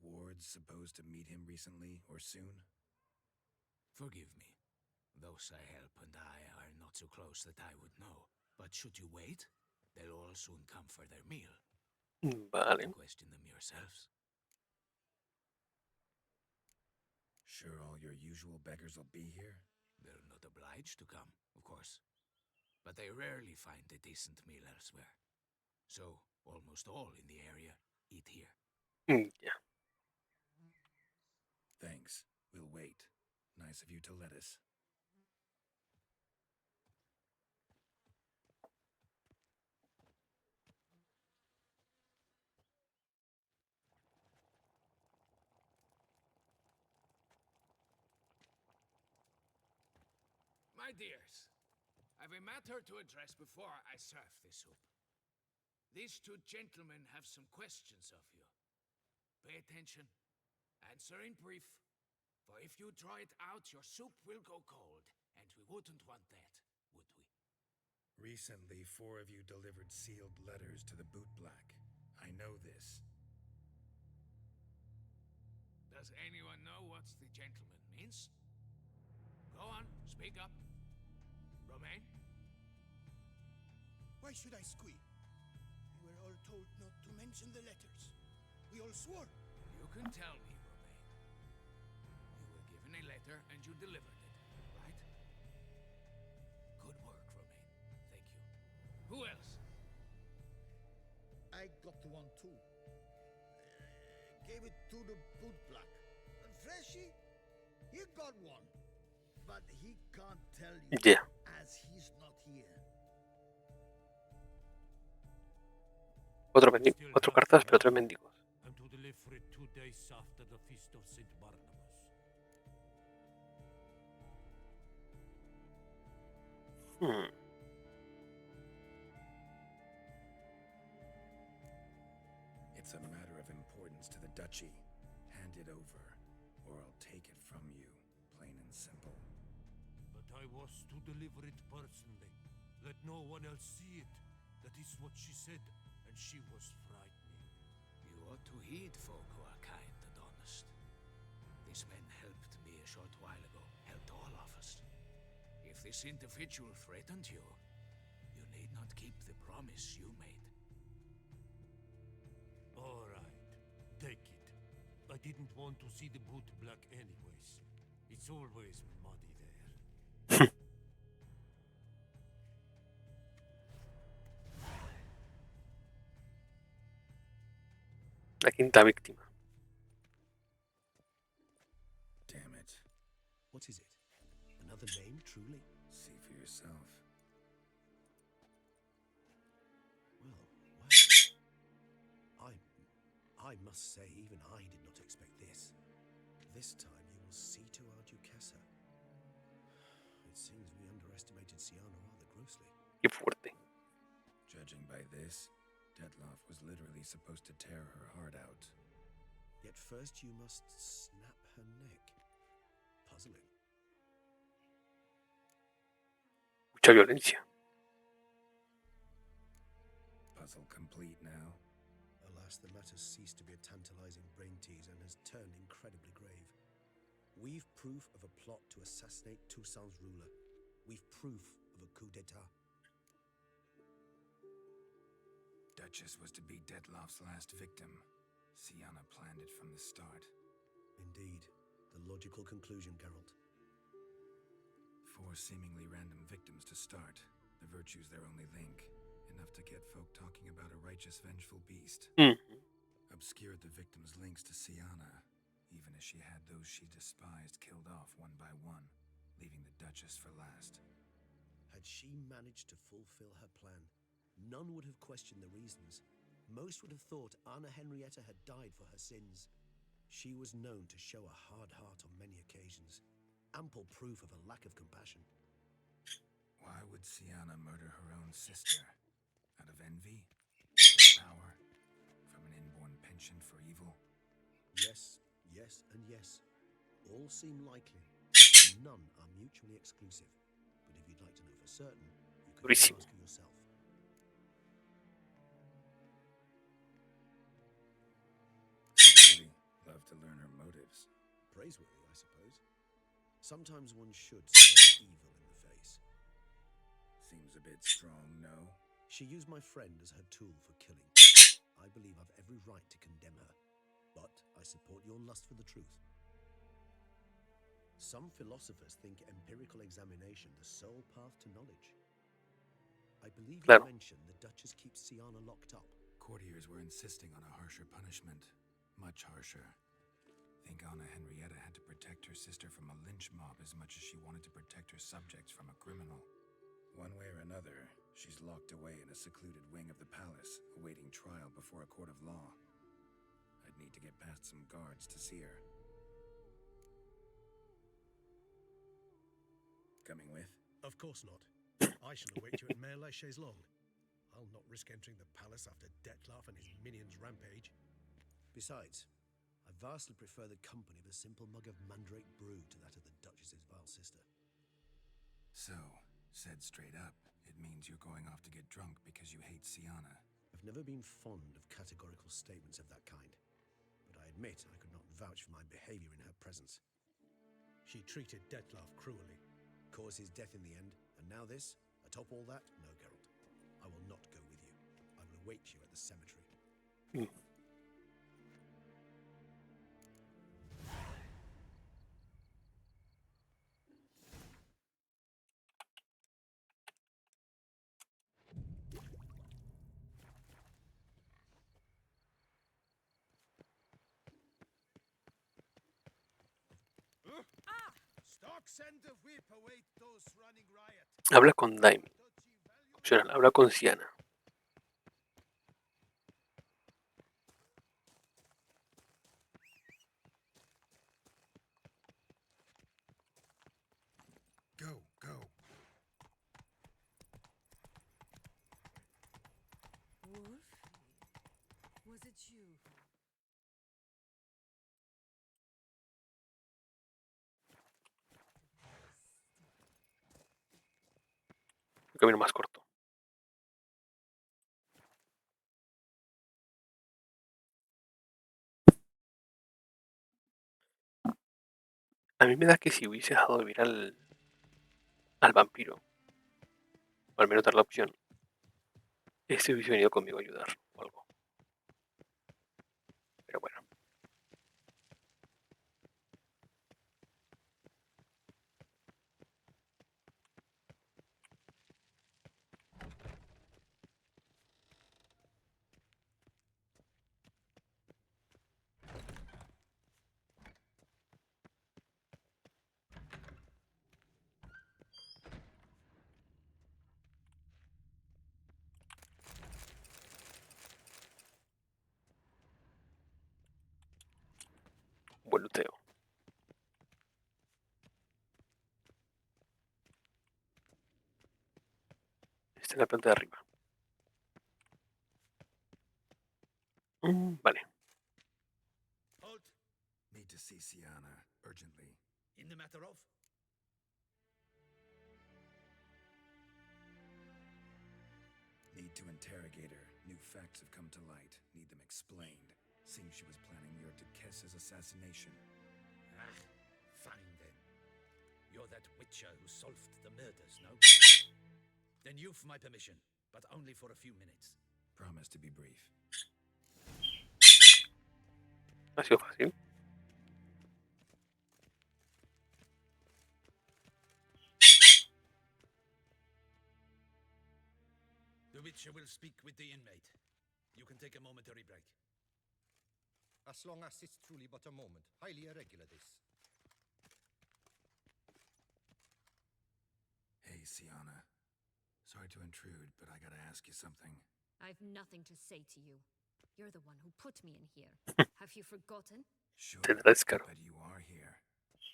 wards supposed to meet him recently or soon? Forgive me. Those I help and I are not so close that I would know. But should you wait, they'll all soon come for their meal. Vale. Question them yourselves. Sure all your usual beggars will be here? They're not obliged to come, of course. But they rarely find a decent meal elsewhere. So, almost all in the area eat here. Yeah. Thanks. We'll wait. Nice nice of you to let us. My dears, I've a matter to address before I serve the soup. These two gentlemen have some questions of you. Pay attention. Answer in brief. For if you draw it out, your soup will go cold, and we wouldn't want that, would we? Recently, 4 of you delivered sealed letters to the bootblack. I know this. Does anyone know what the gentleman means? Go on, speak up. Romain? Why should I squeal? We were all told not to mention the letters. We all swore. You can tell me, Romain. You were given a letter and you delivered it, right? Good work, Romain. Thank you. Who else? I got one too. Gave it to the bootblack. Freshy, he got one. But he can't tell you Yeah. as he's not here. Cuatro cartas, pero 3 mendigos. I'm to deliver it 2 days after the feast of St. Barnabas. It's a matter of importance to the duchy. Hand it over, or I'll take it from you, plain and simple. But I was to deliver it personally. Let no one else see it. That is what she said, and she was frightening. You ought to heed folk who are kind and honest. These men helped me a short while ago, helped all of us. If this individual threatened you, you need not keep the promise you made. All right, take it. I didn't want to see the bootblack anyways. It's always muddy there. La quinta víctima. Damn it. What is it? Another name, truly? See for yourself. Well. I must say, even I did not expect this. This time you will see to our Duquesa. It seems we underestimated Siana rather grossly. Qué fuerte. Judging by this, Detloff was literally supposed to tear her heart out. Yet first you must snap her neck. Puzzling. Mucha violencia. Puzzle complete now. Alas, the matter ceased to be a tantalizing brain tease and has turned incredibly grave. We've proof of a plot to assassinate Toussaint's ruler. We've proof of a coup d'etat. Duchess was to be Detloff's last victim. Siana planned it from the start. Indeed, the logical conclusion, Geralt. 4 seemingly random victims to start. The virtue's their only link. Enough to get folk talking about a righteous, vengeful beast. Obscured the victims' links to Siana, even as she had those she despised killed off one by one, leaving the Duchess for last. Had she managed to fulfill her plan, none would have questioned the reasons. Most would have thought Anna Henrietta had died for her sins. She was known to show a hard heart on many occasions. Ample proof of a lack of compassion. Why would Siana murder her own sister? Out of envy? For power? From an inborn penchant for evil? Yes, and yes. All seem likely, and none are mutually exclusive. But if you'd like to know for certain, you could Durísimo. ask yourself. Really love to learn her motives. Praiseworthy, I suppose. Sometimes one should stare evil in the face. Seems a bit strong, no? She used my friend as her tool for killing. I believe I've every right to condemn her, but I support your lust for the truth. Some philosophers think empirical examination the sole path to knowledge. I believe Claro. you mentioned the Duchess keeps Siana locked up. Courtiers were insisting on a harsher punishment. Much harsher. Think Anna Henrietta had to protect her sister from a lynch mob as much as she wanted to protect her subjects from a criminal. One way or another, she's locked away in a secluded wing of the palace, awaiting trial before a court of law. I'd need to get past some guards to see her. Coming with? Of course not. I shall await you at Mare la Chaise-Longue. I'll not risk entering the palace after Dettlaff and his minions rampage. Besides, I vastly prefer the company of a simple mug of mandrake brew to that of the Duchess's vile sister. So, said straight up, it means you're going off to get drunk because you hate Siana. I've never been fond of categorical statements of that kind, but I admit I could not vouch for my behavior in her presence. She treated Dettlaff cruelly, caused his death in the end, and now this? Atop all that? No, Geralt. I will not go with you. I will await you at the cemetery. Stock send a whip await those running riot. Habla con Daim. Opcional. Habla con Siana. Go, go. Wolfie, was it you? Un camino más corto. A mí me da que si hubiese dejado de vivir al vampiro, o al menos dar la opción, este hubiese venido conmigo a ayudar o algo. Pero bueno. Buen luteo. Esta es la planta de arriba. Vale. Halt! Need to see Siana, urgently. In the matter of? Need to interrogate her. New facts have come to light. Need them explained. Seems she was planning your Duquesse's assassination. Ah, fine then. You're that witcher who solved the murders, no? Then you've my permission, but only for a few minutes. Promise to be brief. Ha sido fácil. The witcher will speak with the inmate. You can take a momentary break. As long as it's truly but a moment. Highly irregular, this. Hey, Siana. Sorry to intrude, but I gotta ask you something. I've nothing to say to you. You're the one who put me in here. Have you forgotten? Sure, Tendrá descaro. but you are here.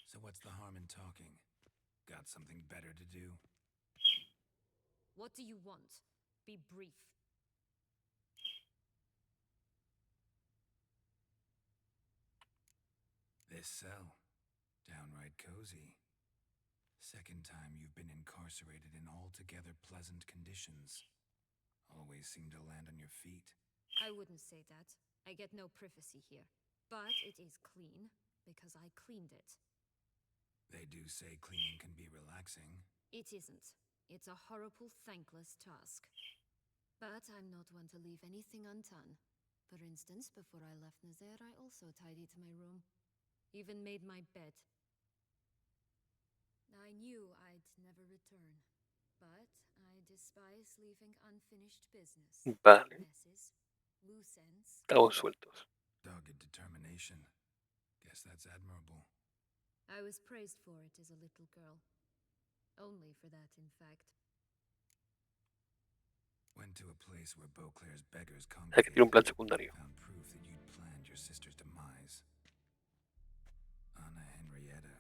So what's the harm in talking? Got something better to do? What do you want? Be brief. This cell. Downright cozy. Second time you've been incarcerated in altogether pleasant conditions. Always seem to land on your feet. I wouldn't say that. I get no privacy here. But it is clean, because I cleaned it. They do say cleaning can be relaxing. It isn't. It's a horrible, thankless task. But I'm not one to leave anything undone. For instance, before I left Nazaire, I also tidied my room. Even made my bed. I knew I'd never return. But I despise leaving unfinished business. Vale. Messes, loose ends. Cabos sueltos. Dogged determination. Guess that's admirable. I was praised for it as a little girl. Only for that, in fact. Went to a place where Beauclair's beggars O sea, que tiene un plan congregated. secundario. Found proof that you'd planned your sister's demise. Anna Henrietta.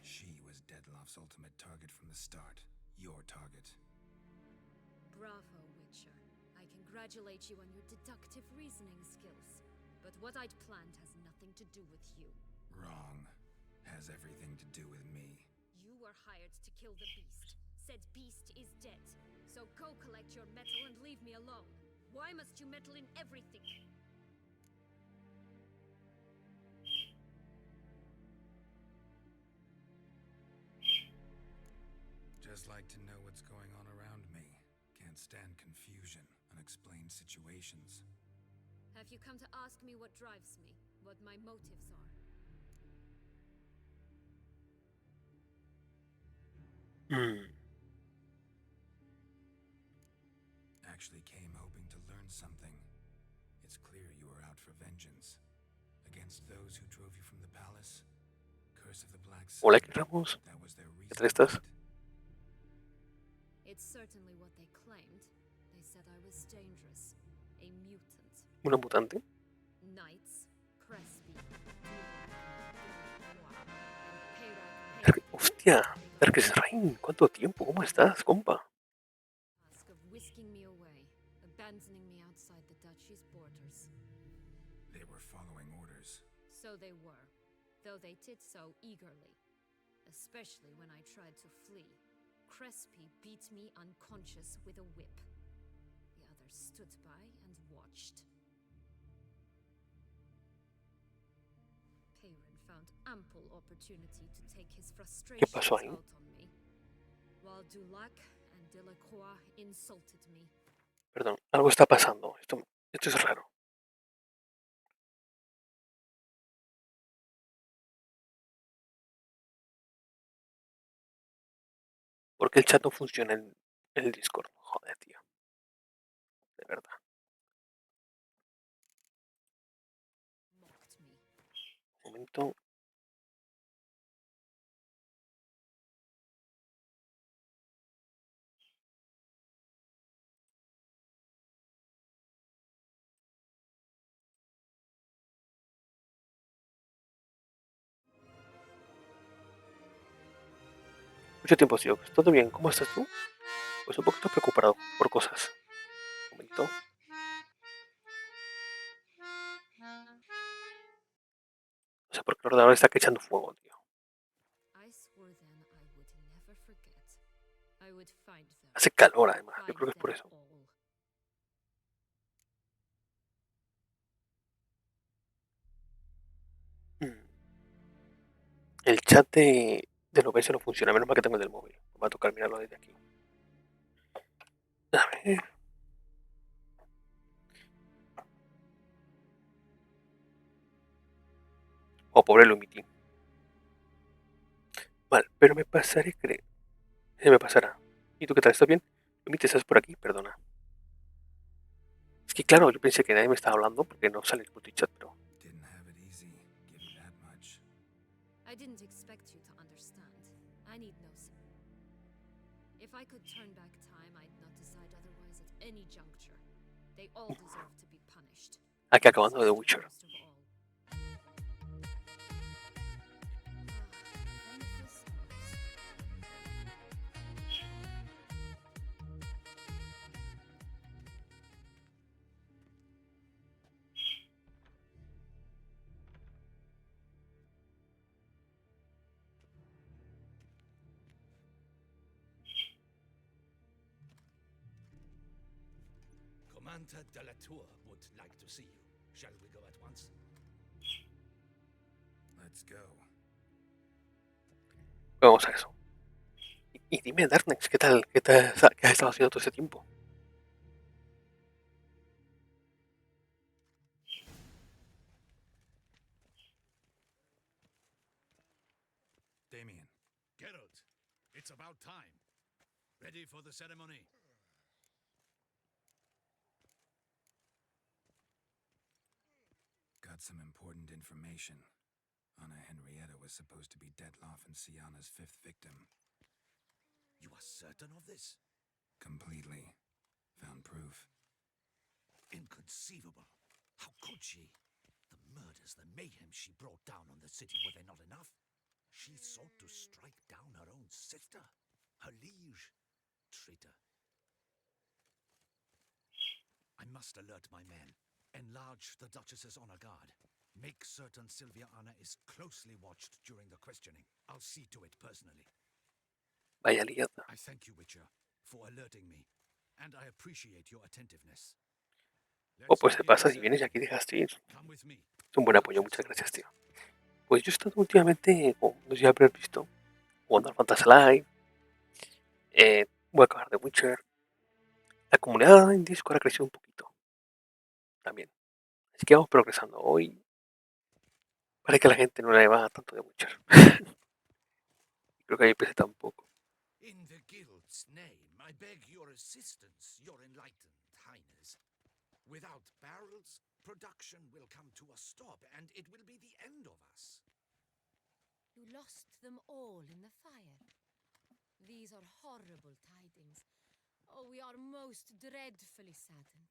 She was Deadloff's ultimate target from the start. Your target. Bravo, Witcher. I congratulate you on your deductive reasoning skills. But what I'd planned has nothing to do with you. Wrong. Has everything to do with me. You were hired to kill the beast. Said beast is dead. So go collect your metal and leave me alone. Why must you meddle in everything? Just like to know what's going on around me. Can't stand confusion, unexplained situations. Have you come to ask me what drives me? What my motives are? Actually came hoping to learn something. It's clear you were out for vengeance. Against those who drove you from the palace. Curse of the Black Sun. Hola, Ramos. That was their ¿Qué tal reason. estás? It's certainly what they claimed. They said I was dangerous. A mutant. ¿Una mutante? Knights, Crespi, Hostia, Darkest Reign, ¿cuánto tiempo? ¿Cómo estás, compa? task of whisking me away, abandoning me outside the duchy's borders. They were following orders. So they were, though they did so eagerly. Especially when I tried to flee. Crespi beat me unconscious with a whip. The others stood by and watched. Peyron found ample opportunity to take his frustrations pasó ahí? out on me, while Dulac and Delacroix insulted me. Perdón, algo está pasando. Esto es raro. ¿Por qué el chat no funciona en el Discord? Joder, tío. De verdad. Mocked me. Un momento. Mucho tiempo, tío. ¿Todo bien? ¿Cómo estás tú? Pues un poquito preocupado por cosas. Un momento. No sé por qué el ordenador está echando fuego, tío. I swore then I would never forget. I would find them. Hace calor, además. Yo Find creo que es por them eso. all. El chat del OBS no funciona. Menos mal que tengo el del móvil. Me va a tocar mirarlo desde aquí. A ver. Oh, pobre Lumity. Vale, pero me pasaré, creo. Se me pasará. ¿Y tú qué tal? ¿Estás bien? Lumity, ¿estás por aquí? Perdona. Es que claro, yo pensé que nadie me estaba hablando porque no sale el multichat, pero... Didn't have it easy, give you that much. I didn't expect you to understand. I need no If I could turn back time, I'd not decide otherwise at any juncture. They all deserve to be punished. Aquí acabando de The Witcher. Most of all. Thankful stars. Commander de la Tour would like to see you. Shall we go at once? Let's go. Vamos a eso. Y dime, Darknex, ¿qué tal? ¿Qué has estado haciendo todo ese tiempo? Damien. Geralt, it's about time. Ready for the ceremony? Got some important information. Anna Henrietta was supposed to be Detloff and Sienna's 5th victim. You are certain of this? Completely. Found proof. Inconceivable. How could she? The murders, the mayhem she brought down on the city, were they not enough? She sought to strike down her own sister, her liege. Traitor. I must alert my men. Enlarge the Duchess's honor guard. Make certain Sylvia Anna is closely watched during the questioning. I'll see to it personally. Vaya liada. I thank you, Witcher, for alerting me, and I appreciate your attentiveness. Oh, pues se pasa si vienes y aquí dejaste ir. Come with me. Es un buen apoyo, muchas gracias, tío. Pues yo he estado últimamente, como no sé si habrás visto, jugando al Fantasy Live. Voy a acabar de Witcher. La comunidad en Discord ha crecido un poquito. También. Así que vamos progresando. Hoy parece que la gente no le va tanto de Witcher. Creo que ahí empecé tampoco. In the guild's name, I beg your assistance, your enlightened highness. Without barrels, production will come to a stop, and it will be the end of us. You lost them all in the fire. These are horrible tidings. Oh, we are most dreadfully saddened.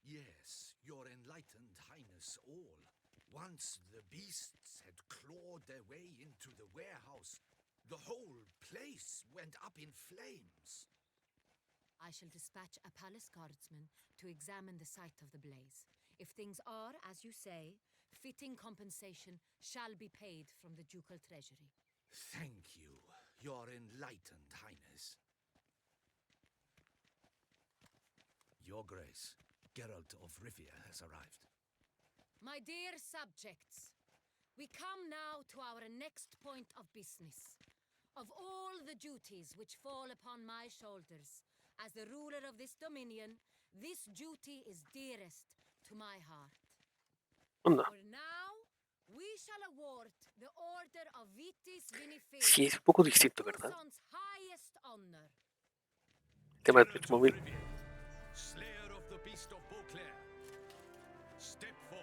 Yes, your enlightened highness all. Once the beasts had clawed their way into the warehouse, the whole place went up in flames. I shall dispatch a palace guardsman to examine the site of the blaze. If things are, as you say, fitting compensation shall be paid from the ducal treasury. Thank you, your enlightened highness. Your Grace, Geralt of Rivia has arrived. My dear subjects, we come now to our next point of business. Of all the duties which fall upon my shoulders, as the ruler of this dominion, this duty is dearest to my heart. Onda. For now, we shall award the Order of Vitis Vinifera. Sí, es un poco distinto, ¿verdad? Uson's highest honor. El tema del Geralt Twitch of móvil. Rivia, Slayer of the Beast of Beauclair. Step forth.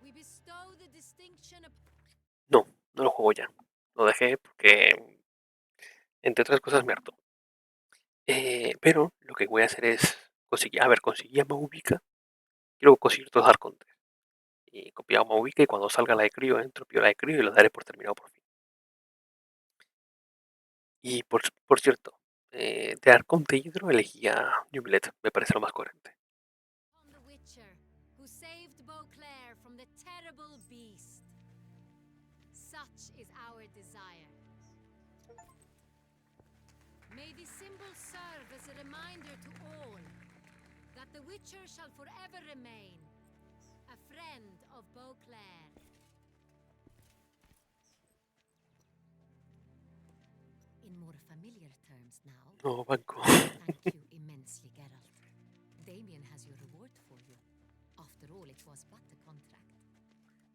We bestow the distinction of... No, no lo juego ya. Lo dejé porque, entre otras cosas, me hartó. Pero lo que voy a hacer es conseguir... A ver, conseguí a Mauvika. Quiero conseguir todos los arcontes. Y copiar a Mauvika y cuando salga la de Crío, entropio la de Crío y lo daré por terminado por fin. Y por cierto, de Arconte Hidro elegí a Jubilet. Me parece lo más coherente. On the Witcher, who saved Beauclair from the terrible beast. Such is our desire. May the symbol serve as a reminder to all that the Witcher shall forever remain a friend of Beauclair. In more familiar terms now, No, banco. thank you immensely, Geralt. Damien has your reward for you. After all, it was but a contract.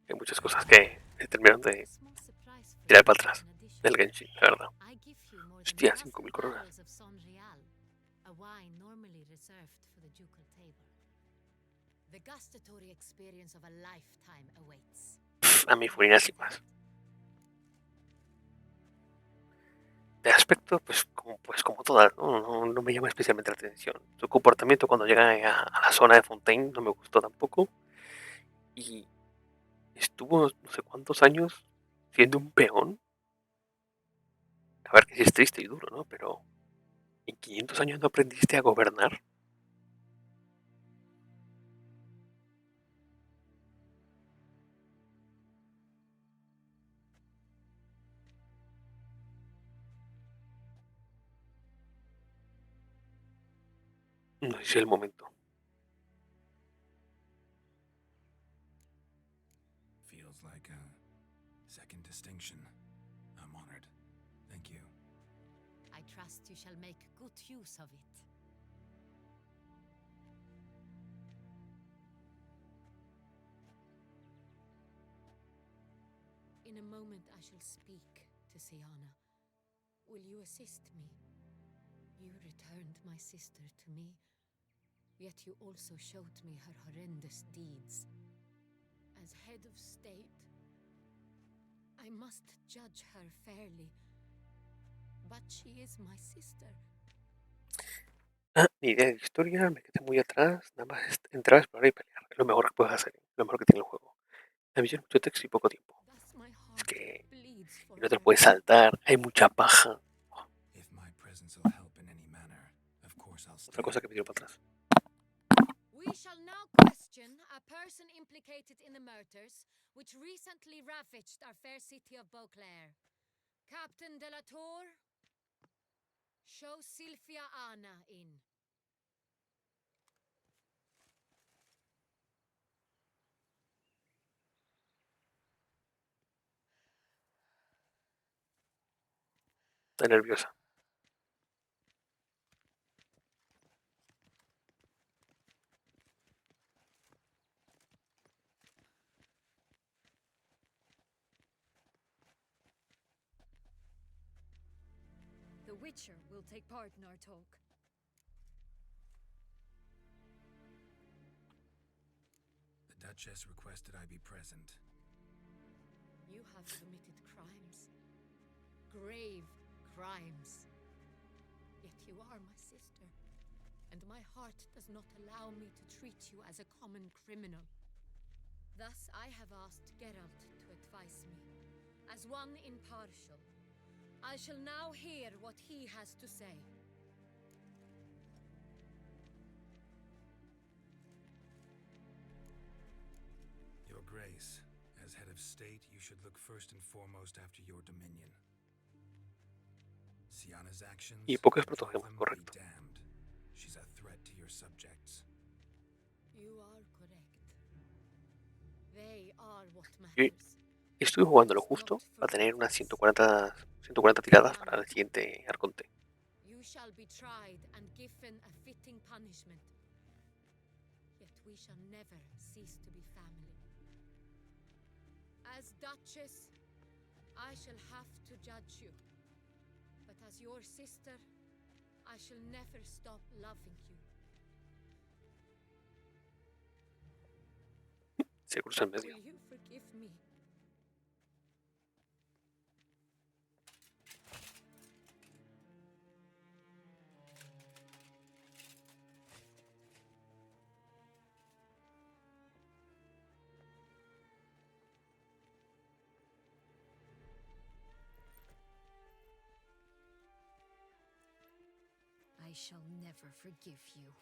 Hay muchas cosas que se terminaron de A small surprise for tirar you para atrás in addition. del Genshin, la verdad. I give you more Hostia, than 5.000 1,000 coronas. barrels of Son Real, a wine normally reserved for the ducal table. The gustatory experience of a lifetime awaits. A mi Furina sin más. De aspecto, pues como todas, no me llama especialmente la atención. Su comportamiento cuando llega a la zona de Fontaine no me gustó tampoco. Y estuvo no sé cuántos años siendo un peón. A ver, que sí es triste y duro, ¿no? Pero en 500 años no aprendiste a gobernar. No sé si es el momento. Feels like a second distinction. I'm honored. Thank you. I trust you shall make good use of it. In a moment I shall speak to Siana. Will you assist me? You returned my sister to me. Yet you also showed me her horrendous deeds. As head of state, I must judge her fairly. But she is my sister. Ni idea de historia, me quedé muy atrás, nada más entrar, explorar y pelear. Es lo mejor que puedes hacer, lo mejor que tiene el juego. La misión mucho texto y poco tiempo. Es que y no te lo puedes saltar, hay mucha paja. Otra cosa que me dio para atrás. We shall now question a person implicated in the murders which recently ravaged our fair city of Beauclair. Captain de la Tour, show Sylvia Anna in. Está nerviosa. The Witcher will take part in our talk. The Duchess requested I be present. You have committed crimes. Grave crimes. Yet you are my sister, and my heart does not allow me to treat you as a common criminal. Thus I have asked Geralt to advise me, as one impartial. I shall now hear what he has to say. Your Grace, as head of state, you should look first and foremost after your dominion. Siana's actions Y pocas will drive protogemas, them correcto. be damned. She's a threat to your subjects. You are correct. They are what Yo matters. estuve jugando lo justo para tener unas 140 tiradas para el siguiente arconte. You shall be tried and given a fitting punishment. Yet we shall never cease to be family. As Duchess, I shall have to judge you. But as your sister, I shall never stop loving you. Se cruza en medio. Will you forgive me? I shall never forgive you.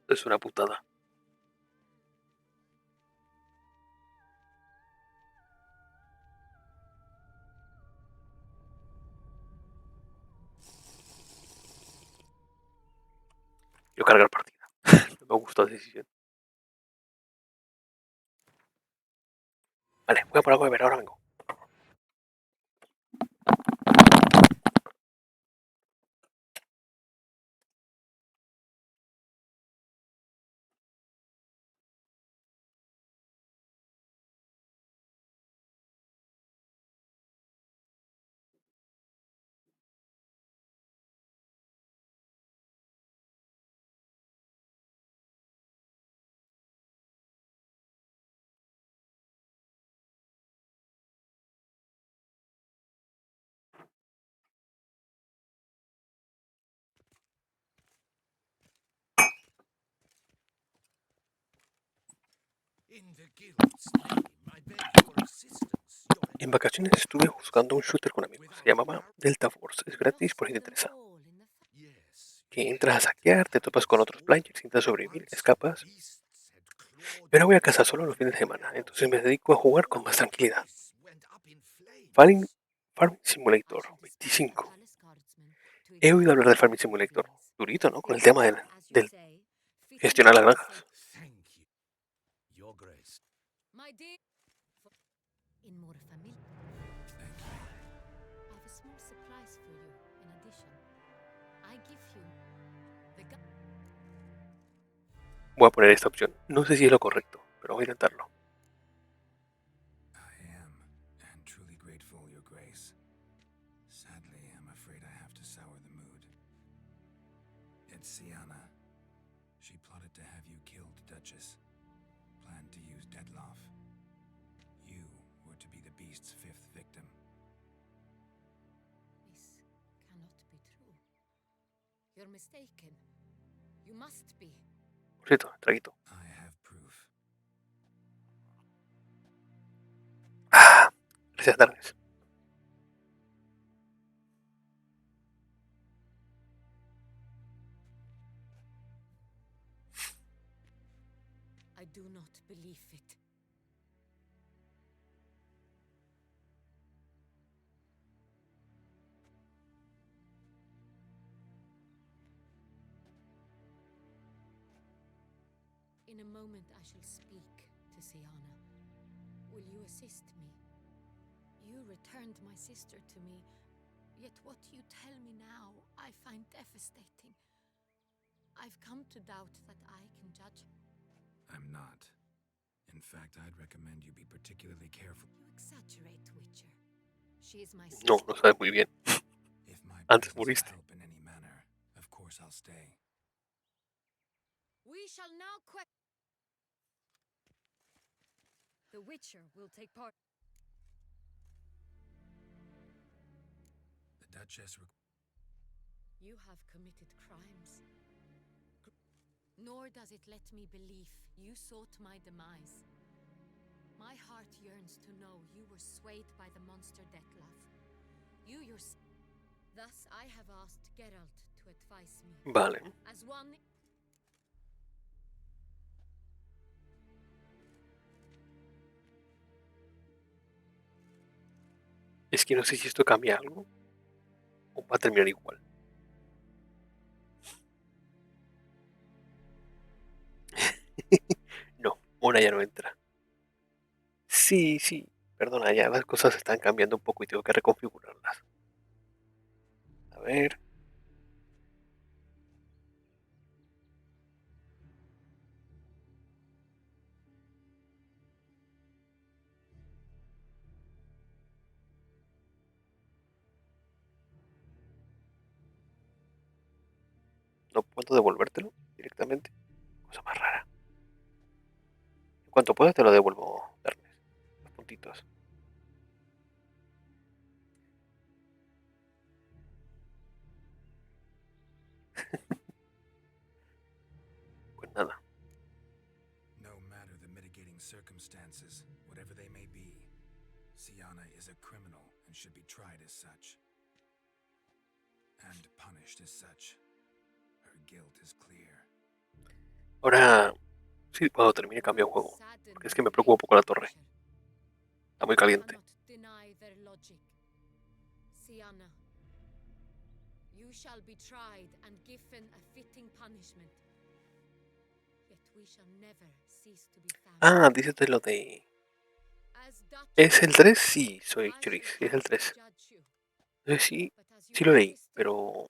Es una putada. Yo cargar partida. No me gustó la decisión. Vale, voy a por algo de ver, ahora vengo. In the guild's name, I beg your assistance. En vacaciones estuve jugando un shooter con amigos. Se llamaba Delta Force. Es gratis por si te interesa. Que entras a saquear, te topas con otros players, intentas sobrevivir, escapas. Yo ahora voy a casa solo los fines de semana, entonces me dedico a jugar con más tranquilidad. Farming Simulator 25. He oído hablar del Farming Simulator. Durito, ¿no? Con el tema del gestionar las granjas. Your Grace. My dear, in more familia. I have a small surprise for you in addition. give you? The Voy a poner esta opción. No sé si es lo correcto, pero voy a intentarlo. I am, and truly grateful, Your Grace. Sadly, I'm afraid I have to sour the mood. It's Sienna. She plotted to have you killed, Duchess. Planned to use Deadloff. You were to be the beast's 5th victim. This cannot be true. You're mistaken. You must be. Por cierto, traguito. I have proof. Gracias, Darnes. I do not believe it. In a moment I shall speak to Siana. Will you assist me? You returned my sister to me, yet what you tell me now I find devastating. I've come to doubt that I can judge. I'm not. In fact, I'd recommend you be particularly careful. You exaggerate, Witcher. She is my No, sister. no sabes muy bien. If my Antes presence will moriste. help in any manner, of course I'll stay. We shall now The Witcher will take part. The Duchess You have committed crimes. Nor does it let me believe you sought my demise. My heart yearns to know you were swayed by the monster Dettlaff. You yourself. Thus I have asked Geralt to advise me. Vale. As one. Es que no sé si esto cambia algo o va a terminar igual. No, una ya no entra. Sí, sí. Perdona, ya las cosas están cambiando un poco y tengo que reconfigurarlas. A ver. No puedo devolvértelo directamente. Cosa más rara. En cuanto pueda te lo devuelvo, Darnes. Los puntitos. Pues nada. No matter the mitigating circumstances, whatever they may be, Sienna is a criminal and should be tried as such. And punished as such. Her guilt is clear. Ahora, sí, cuando termine cambio de juego. Porque es que me preocupa un poco la torre. Está muy caliente. Sienna, you shall be tried and given a fitting punishment. Yet we shall never cease to be found. Ah, dícete lo de... ¿Es el 3? Sí, soy Chris. Sí, es el 3. No sé si... Sí lo leí, pero...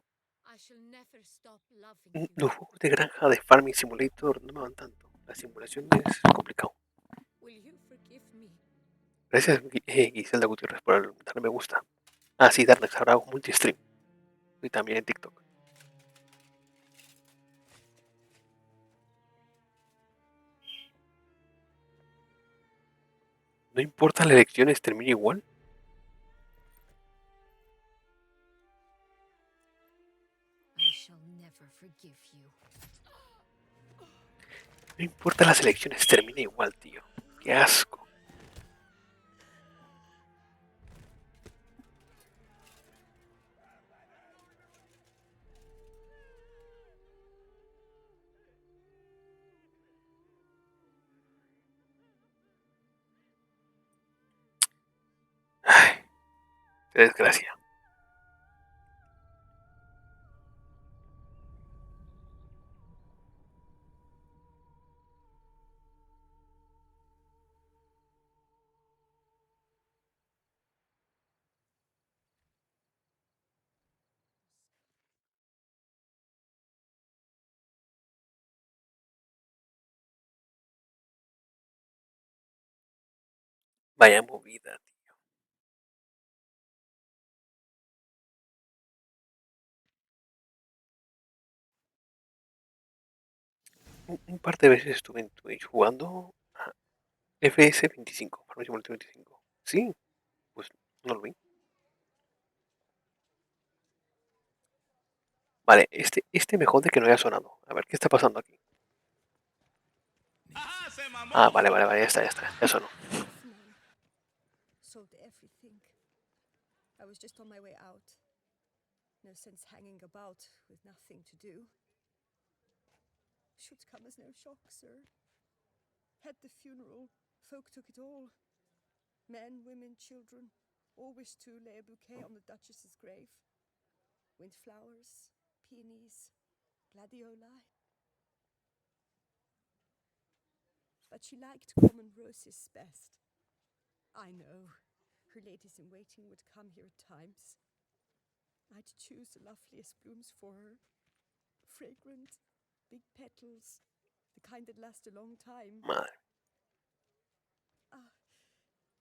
Los juegos de granja de Farming Simulator no me van tanto. La simulación es complicado. Gracias, Giselda Gutiérrez, por darle me gusta. Ah, sí, Darnex, ahora hago multi-stream. Y también en TikTok. ¿No importa las elecciones, termina igual? No importa las elecciones, termina igual, tío. Qué asco. Ay, qué desgracia. Vaya movida, tío. Un par de veces estuve en Twitch jugando a FS25, Farming Simulator 25. Sí, pues no lo vi. Vale, este me jode que no haya sonado. A ver, ¿qué está pasando aquí? Ah, vale, ya está, ya sonó. Sold everything. I was just on my way out. No sense hanging about with nothing to do. Should come as no shock, sir. Had the funeral. Folk took it all. Men, women, children, all wished to lay a bouquet on the Duchess's grave. Windflowers, peonies, gladioli. But she liked common roses best. I know. Her ladies-in-waiting would come here at times. I'd choose the loveliest blooms for her. Fragrant, big petals, the kind that last a long time. Madre.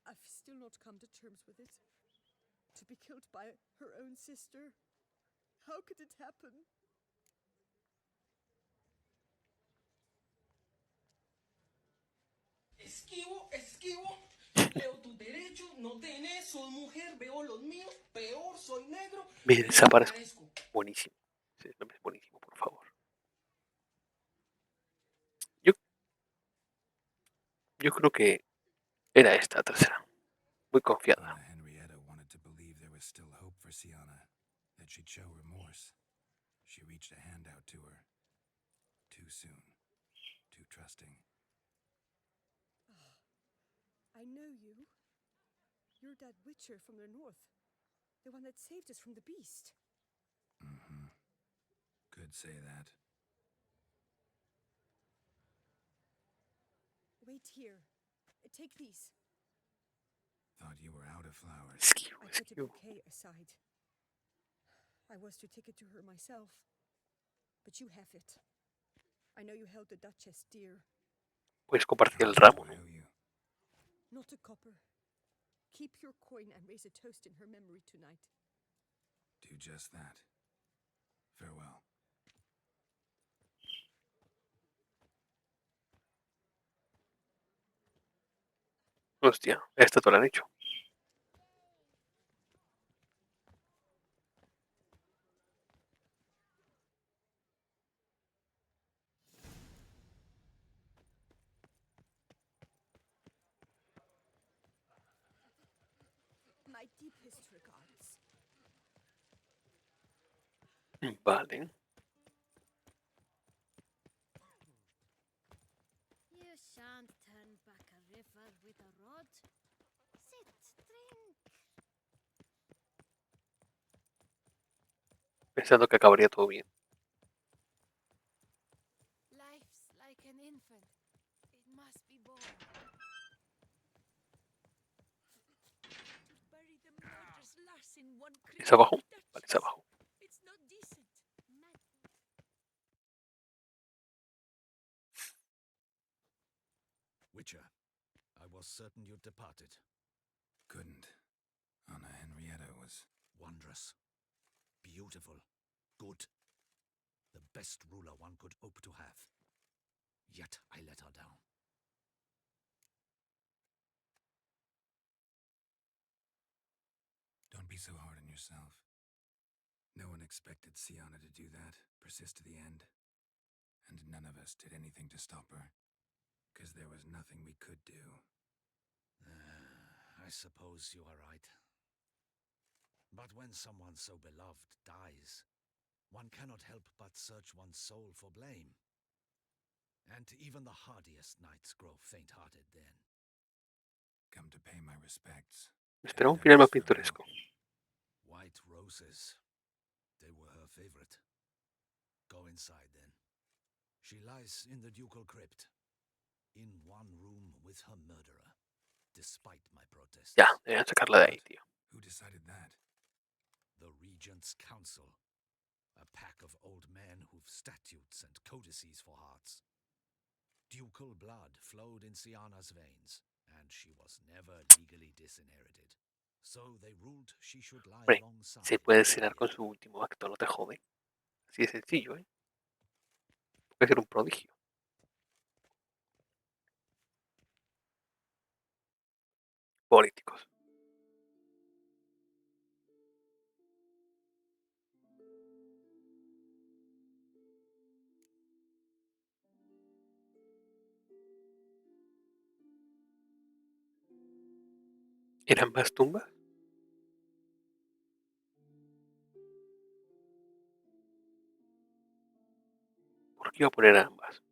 I've still not come to terms with it. To be killed by her own sister. How could it happen? Esquivo. Leo tus derechos, no tenés, soy mujer, veo los míos, peor, soy negro. Me desaparezco. Buenísimo. Sí, no, es buenísimo, por favor. Yo creo que era esta tercera. Muy confiada. Henrietta wanted to believe there was still hope for Siana, that she'd show remorse. She reached a hand out to her. Too soon. Too trusting. I know you. You're that witcher from the north. The one that saved us from the beast. Mm-hmm. Could say that. Wait here. Take these. Thought you were out of flowers. I put a bouquet aside. I was to take it to her myself. But you have it. I know you held the Duchess dear. Puedes compartir el ramo, ¿no? Not a copper. Keep your coin and raise a toast in her memory tonight. Do just that. Farewell. Hostia, esta te lo han hecho. My deepest regards. Vale. You shan't turn back a river with a rod. Sit, drink. Pensando que acabaría todo bien. Life's like an infant. It must be born. Bury the murderous lass in one ¿Es abajo? Vale, es abajo. It's not decent. Witcher, I was certain you'd departed. Couldn't. Anna Henrietta was Wondrous. Beautiful. Good. The best ruler one could hope to have. Yet I let her down. Don't be so hard on yourself. No one expected Siana to do that, persist to the end. And none of us did anything to stop her. Because there was nothing we could do. I suppose you are right. But when someone so beloved dies, one cannot help but search one's soul for blame. And even the hardiest knights grow faint-hearted then. Come to pay my respects. Espera un final más pintoresco. White roses. They were her favorite. Go inside then. She lies in the ducal crypt. In one room with her murderer. Despite my protests. Ya, deberían sacarla de ahí, tío. Who decided that? The Regent's Council. A pack of old men who've statutes and codices for hearts. Ducal blood flowed in Siana's veins, and she was never legally disinherited. So they ruled she should lie Hombre, alongside se puede the cenar con Ariel. su último acto, no te jode. Así de sencillo, ¿eh? Puede ser un prodigio. Políticos. ¿Eran más tumbas? ¿Por qué iba a poner ambas?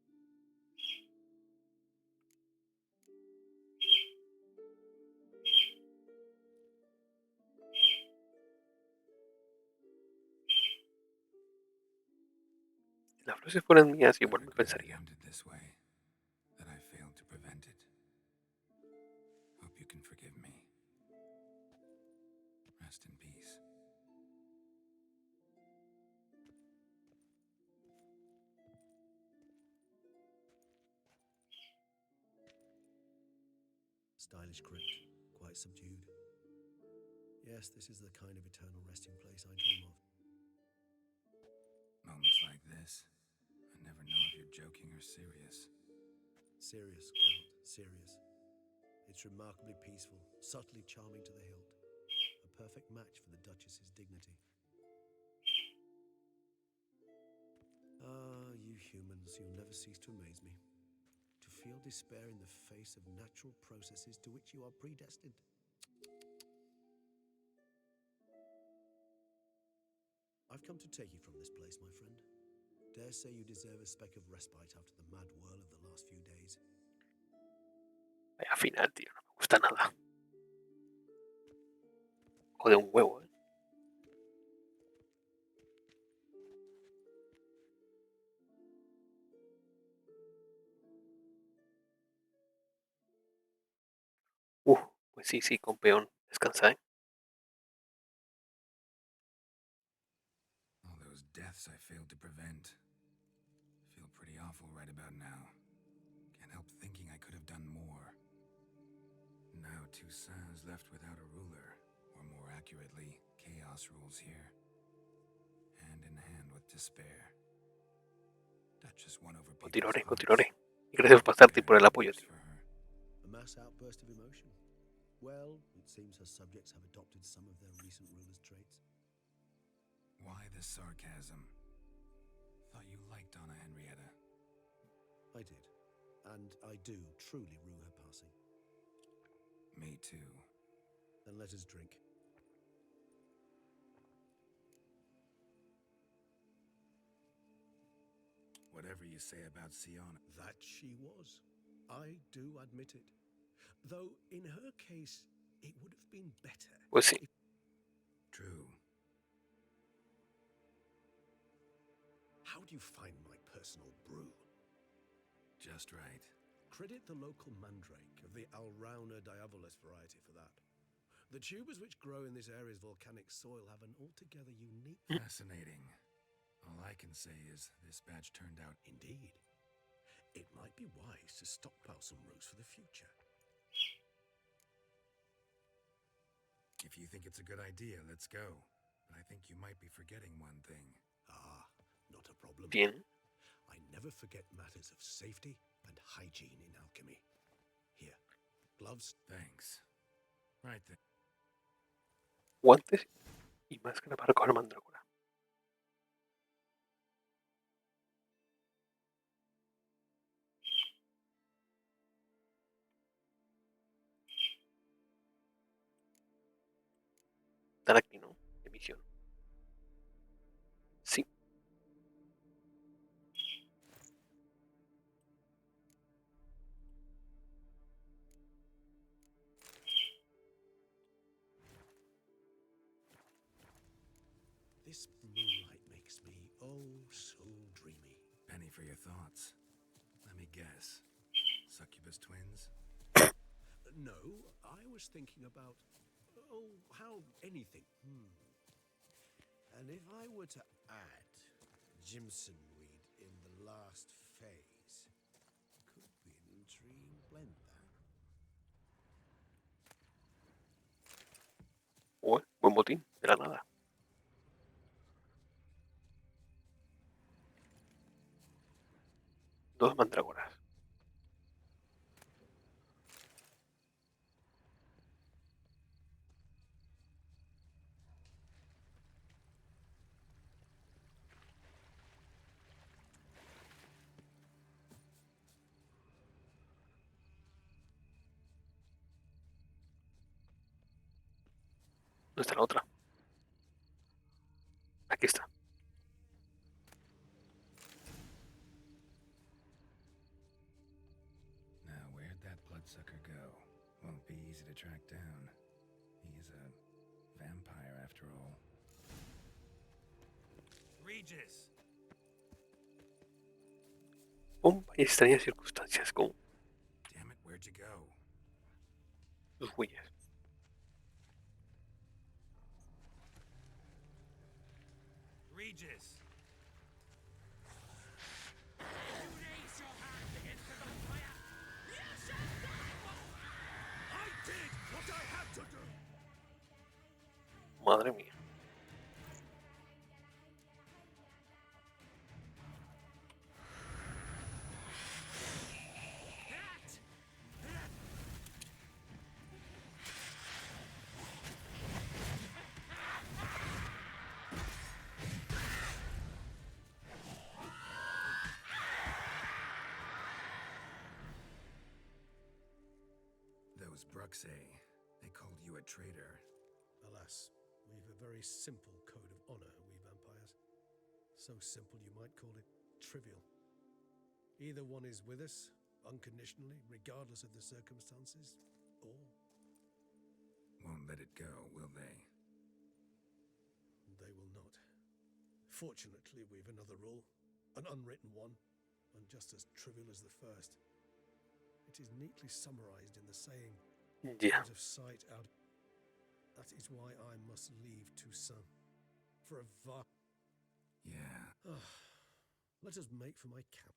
Si las flores fueran mías, igual me pensaría. Ended this way, that I failed to prevent it. Hope you can forgive me. Rest in peace. Stylish crypt, quite subdued. Yes, this is the kind of eternal resting place I dream of. Moments like this, I never know if you're joking or serious. Serious, Geralt, serious. It's remarkably peaceful, subtly charming to the hilt. A perfect match for the Duchess's dignity. Ah, you humans, you'll never cease to amaze me. To feel despair in the face of natural processes to which you are predestined. I've come to take you from this place, my friend. Dare say you deserve a speck of respite after the mad whirl of the last few days. Vaya final, tío, no me gusta nada. Jode un huevo, ¿eh? Pues sí, campeón. Descansa, ¿eh? All those deaths I failed to prevent. Feel pretty awful right about now. Can't help thinking I could have done more. Now Toussaint's left without a ruler, or more accurately, chaos rules here. Hand in hand with despair. Duchess won over people's hearts. Continuaré. Y gracias por pasarte y por el apoyo, tío. A mass outburst of emotion. Well, it seems her subjects have adopted some of their recent ruler's traits. Why the sarcasm? Thought you liked Donna Henrietta. I did. And I do truly rue her passing. Me too. Then let us drink. Whatever you say about Siana. That she was. I do admit it. Though, in her case, it would have been better. Pues sí. True. How do you find my personal brew? Just right. Credit the local mandrake of the Alrauna diabolus variety for that. The tubers which grow in this area's volcanic soil have an altogether unique... Fascinating. All I can say is this batch turned out... Indeed. It might be wise to stockpile some roots for the future. If you think it's a good idea, let's go. But I think you might be forgetting one thing. Ah, not a problem. Bien. I never forget matters of safety and hygiene in alchemy. Here, gloves. Thanks. Right there. Guantes y máscara para coger mandrágora. Están aquí, ¿no? Emisión. Sí. This moonlight makes me, oh, so dreamy. Penny for your thoughts. Let me guess. Succubus twins? No, I was thinking about, oh, how anything. And if I were to add Jimson weed in the last phase, could be an intriguing blend, that. Buen botín, de la nada. Dos mandrágoras. ¿Dónde está la otra? Aquí está. Now, where'd that bloodsucker go? Won't be easy to track down. He's a vampire, after all. Regis! Hay extrañas circunstancias con Damn it, where'd you go? sus huellas. Regis! Madre mía. Those Bruxay, they called you a traitor. Alas, we've a very simple code of honor, we vampires. So simple you might call it trivial. Either one is with us, unconditionally, regardless of the circumstances, or Won't let it go, will they? they will not. Fortunately, we've another rule, an unwritten one, and just as trivial as the first. It is neatly summarized in the saying, Yeah. out of sight, out. That is why I must leave Toussaint. For a Yeah. Let us make for my camp.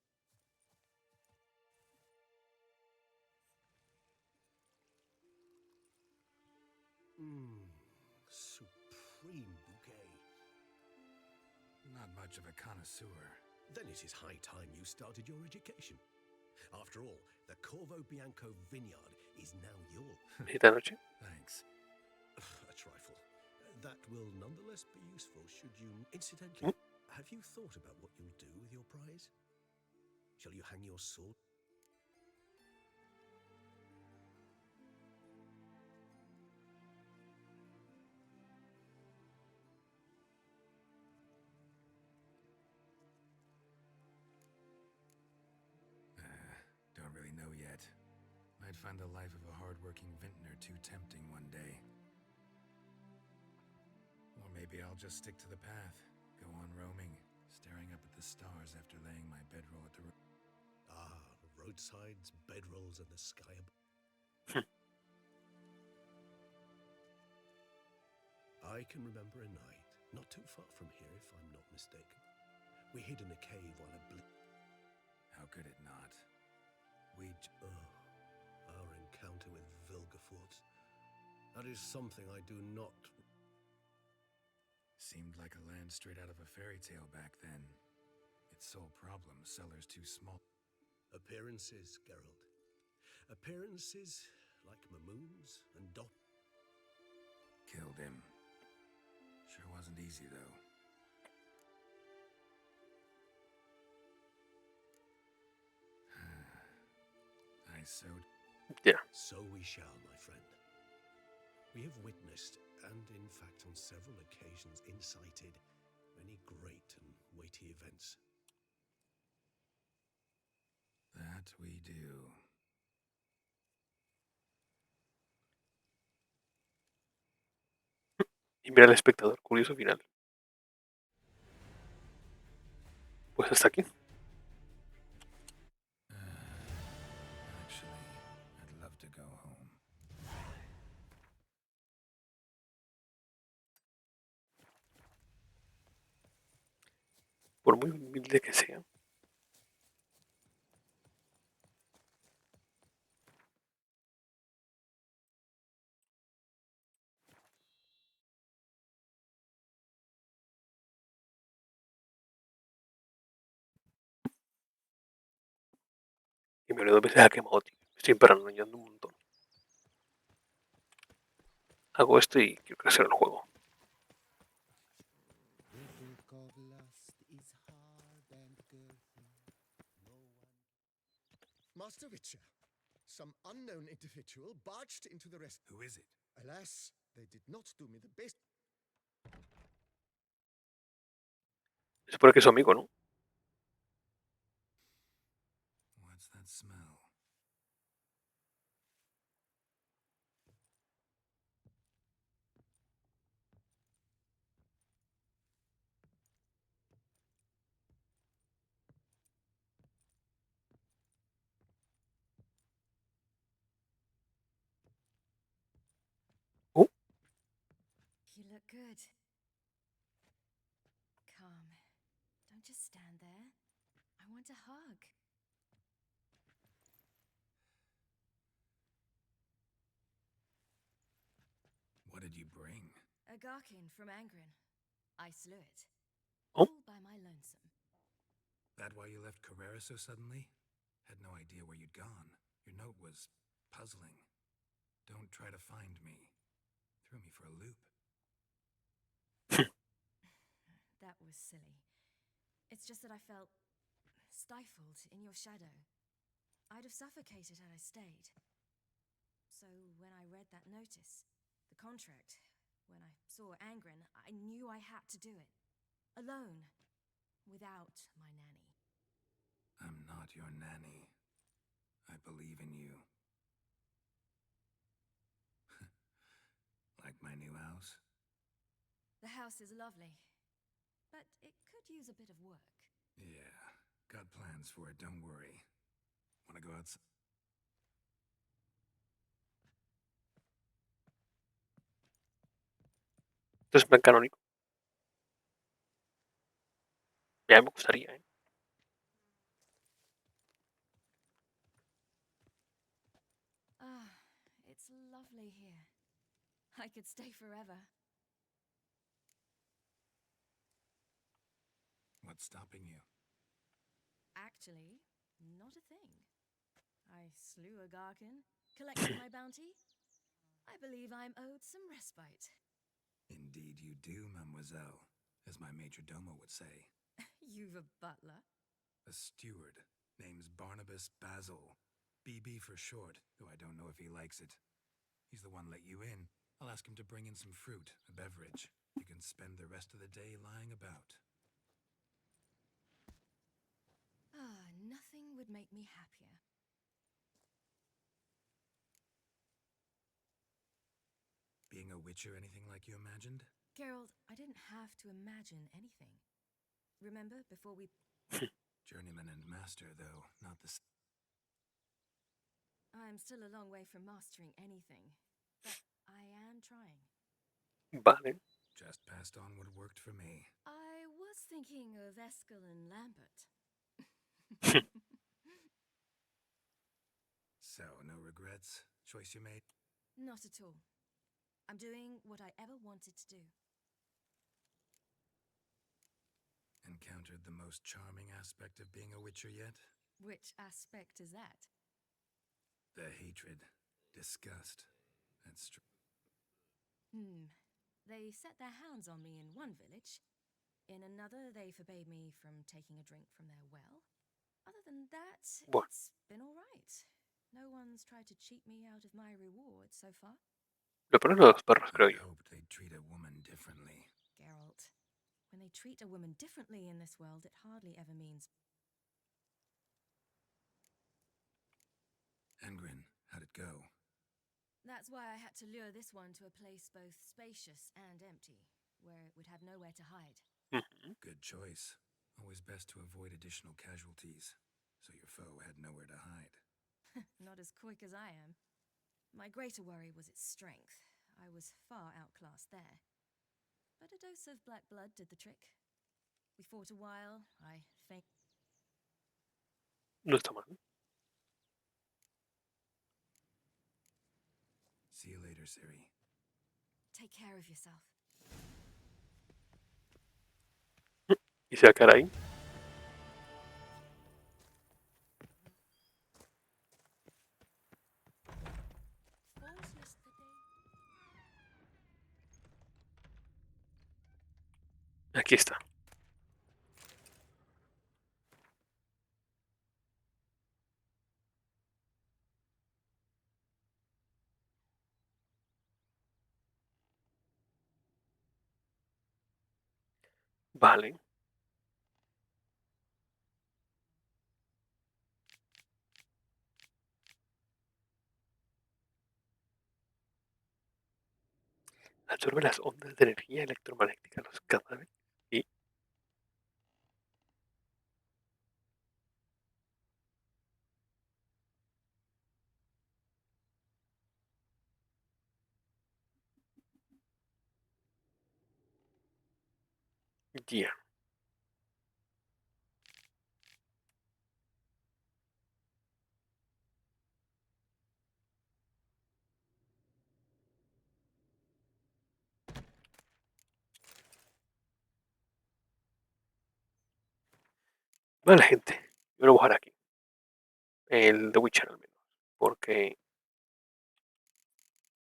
Supreme bouquet. Not much of a connoisseur. Then it is high time you started your education. After all, the Corvo Bianco vineyard is now yours. Esta noche. Thanks. A trifle. That will nonetheless be useful should you... Incidentally, have you thought about what you'll do with your prize? Shall you hang your sword? Don't really know yet. Might find the life of a hard-working vintner too tempting one day. Or maybe I'll just stick to the path, go on roaming, staring up at the stars after laying my bedroll at the Roadsides, bedrolls, and the sky I can remember a night, not too far from here if I'm not mistaken. We hid in a cave while a How could it not? our encounter with Vilgefortz. That is something I do not... Seemed like a land straight out of a fairy tale back then. Its sole problem, cellars too small. Appearances, Geralt. Appearances like Mamoons and Dot. Killed him. Sure wasn't easy, though. I sowed... Yeah. So we shall, my friend. We have witnessed, and in fact on several occasions incited, many great and weighty events. That we do. Y mira al espectador, curioso final. Pues hasta aquí. Actually, I'd love to go home. Por muy humilde que sea, Menudo veces ha quemado, tío. Estoy paranoiando un montón. Hago esto y quiero crecer el juego. Master Witcher, some unknown individual barged into the rest. Who is it? Alas, they did not do me the best. Se supone que es su amigo, ¿no? What's that smell? You look good. Come. Don't just stand there. I want a hug. What did you bring? A Garkin from Angren. I slew it. Oh. All by my lonesome. That why you left Carrera so suddenly? Had no idea where you'd gone. Your note was puzzling. Don't try to find me. Threw me for a loop. That was silly. It's just that I felt stifled in your shadow. I'd have suffocated had I stayed. So when I read that notice, the contract, when I saw Angren, I knew I had to do it. Alone. Without my nanny. I'm not your nanny. I believe in you. Like my new house? The house is lovely, but it could use a bit of work. Yeah, got plans for it, don't worry. Wanna go outside? Esto es plan canónico. Ya me gustaría, ¿eh? Ah, it's lovely here. I could stay forever. What's stopping you? Actually, not a thing. I slew a Garkin, collected my bounty. I believe I'm owed some respite. Indeed you do, mademoiselle, as my major domo would say. You've a butler? A steward. Name's Barnabas Basil. BB for short, though I don't know if he likes it. He's the one let you in. I'll ask him to bring in some fruit, a beverage. You can spend the rest of the day lying about. Ah, nothing would make me happier. Being a witcher anything like you imagined? Geralt, I didn't have to imagine anything. Remember, before we... Journeyman and master, though, not the I'm still a long way from mastering anything, but I am trying. Vale. Just passed on what worked for me. I was thinking of Eskel Lambert. So, no regrets? Choice you made? Not at all. I'm doing what I ever wanted to do. Encountered the most charming aspect of being a witcher yet? Which aspect is that? The hatred. Disgust. That's true. They set their hounds on me in one village. In another, they forbade me from taking a drink from their well. Other than that, Bueno. It's been all right. No one's tried to cheat me out of my reward so far. Lo ponen los perros, creo I yo. hoped they'd treat a woman differently. Geralt, when they treat a woman differently in this world, it hardly ever means... Angren, how'd it go? That's why I had to lure this one to a place both spacious and empty, where it would have nowhere to hide. Good choice. Always best to avoid additional casualties, so your foe had nowhere to hide. Not as quick as I am. My greater worry was its strength. I was far outclassed there. But a dose of black blood did the trick. We fought a while, I faint... No está mal. See you later, Ciri. Take care of yourself. Y se va a quedar ahí. Vale. Absorbe las ondas de energía electromagnética los cadáveres y ya. Vale, gente. Yo lo voy a dejar aquí. El The Witcher al menos. Porque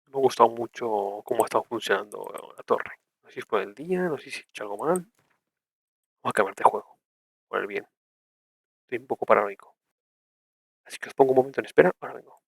me ha gustado mucho cómo ha estado funcionando la torre. No sé si es por el día, no sé si he hecho algo mal. Vamos a cambiar de juego. Por el bien. Estoy un poco paranoico. Así que os pongo un momento en espera. Ahora vengo.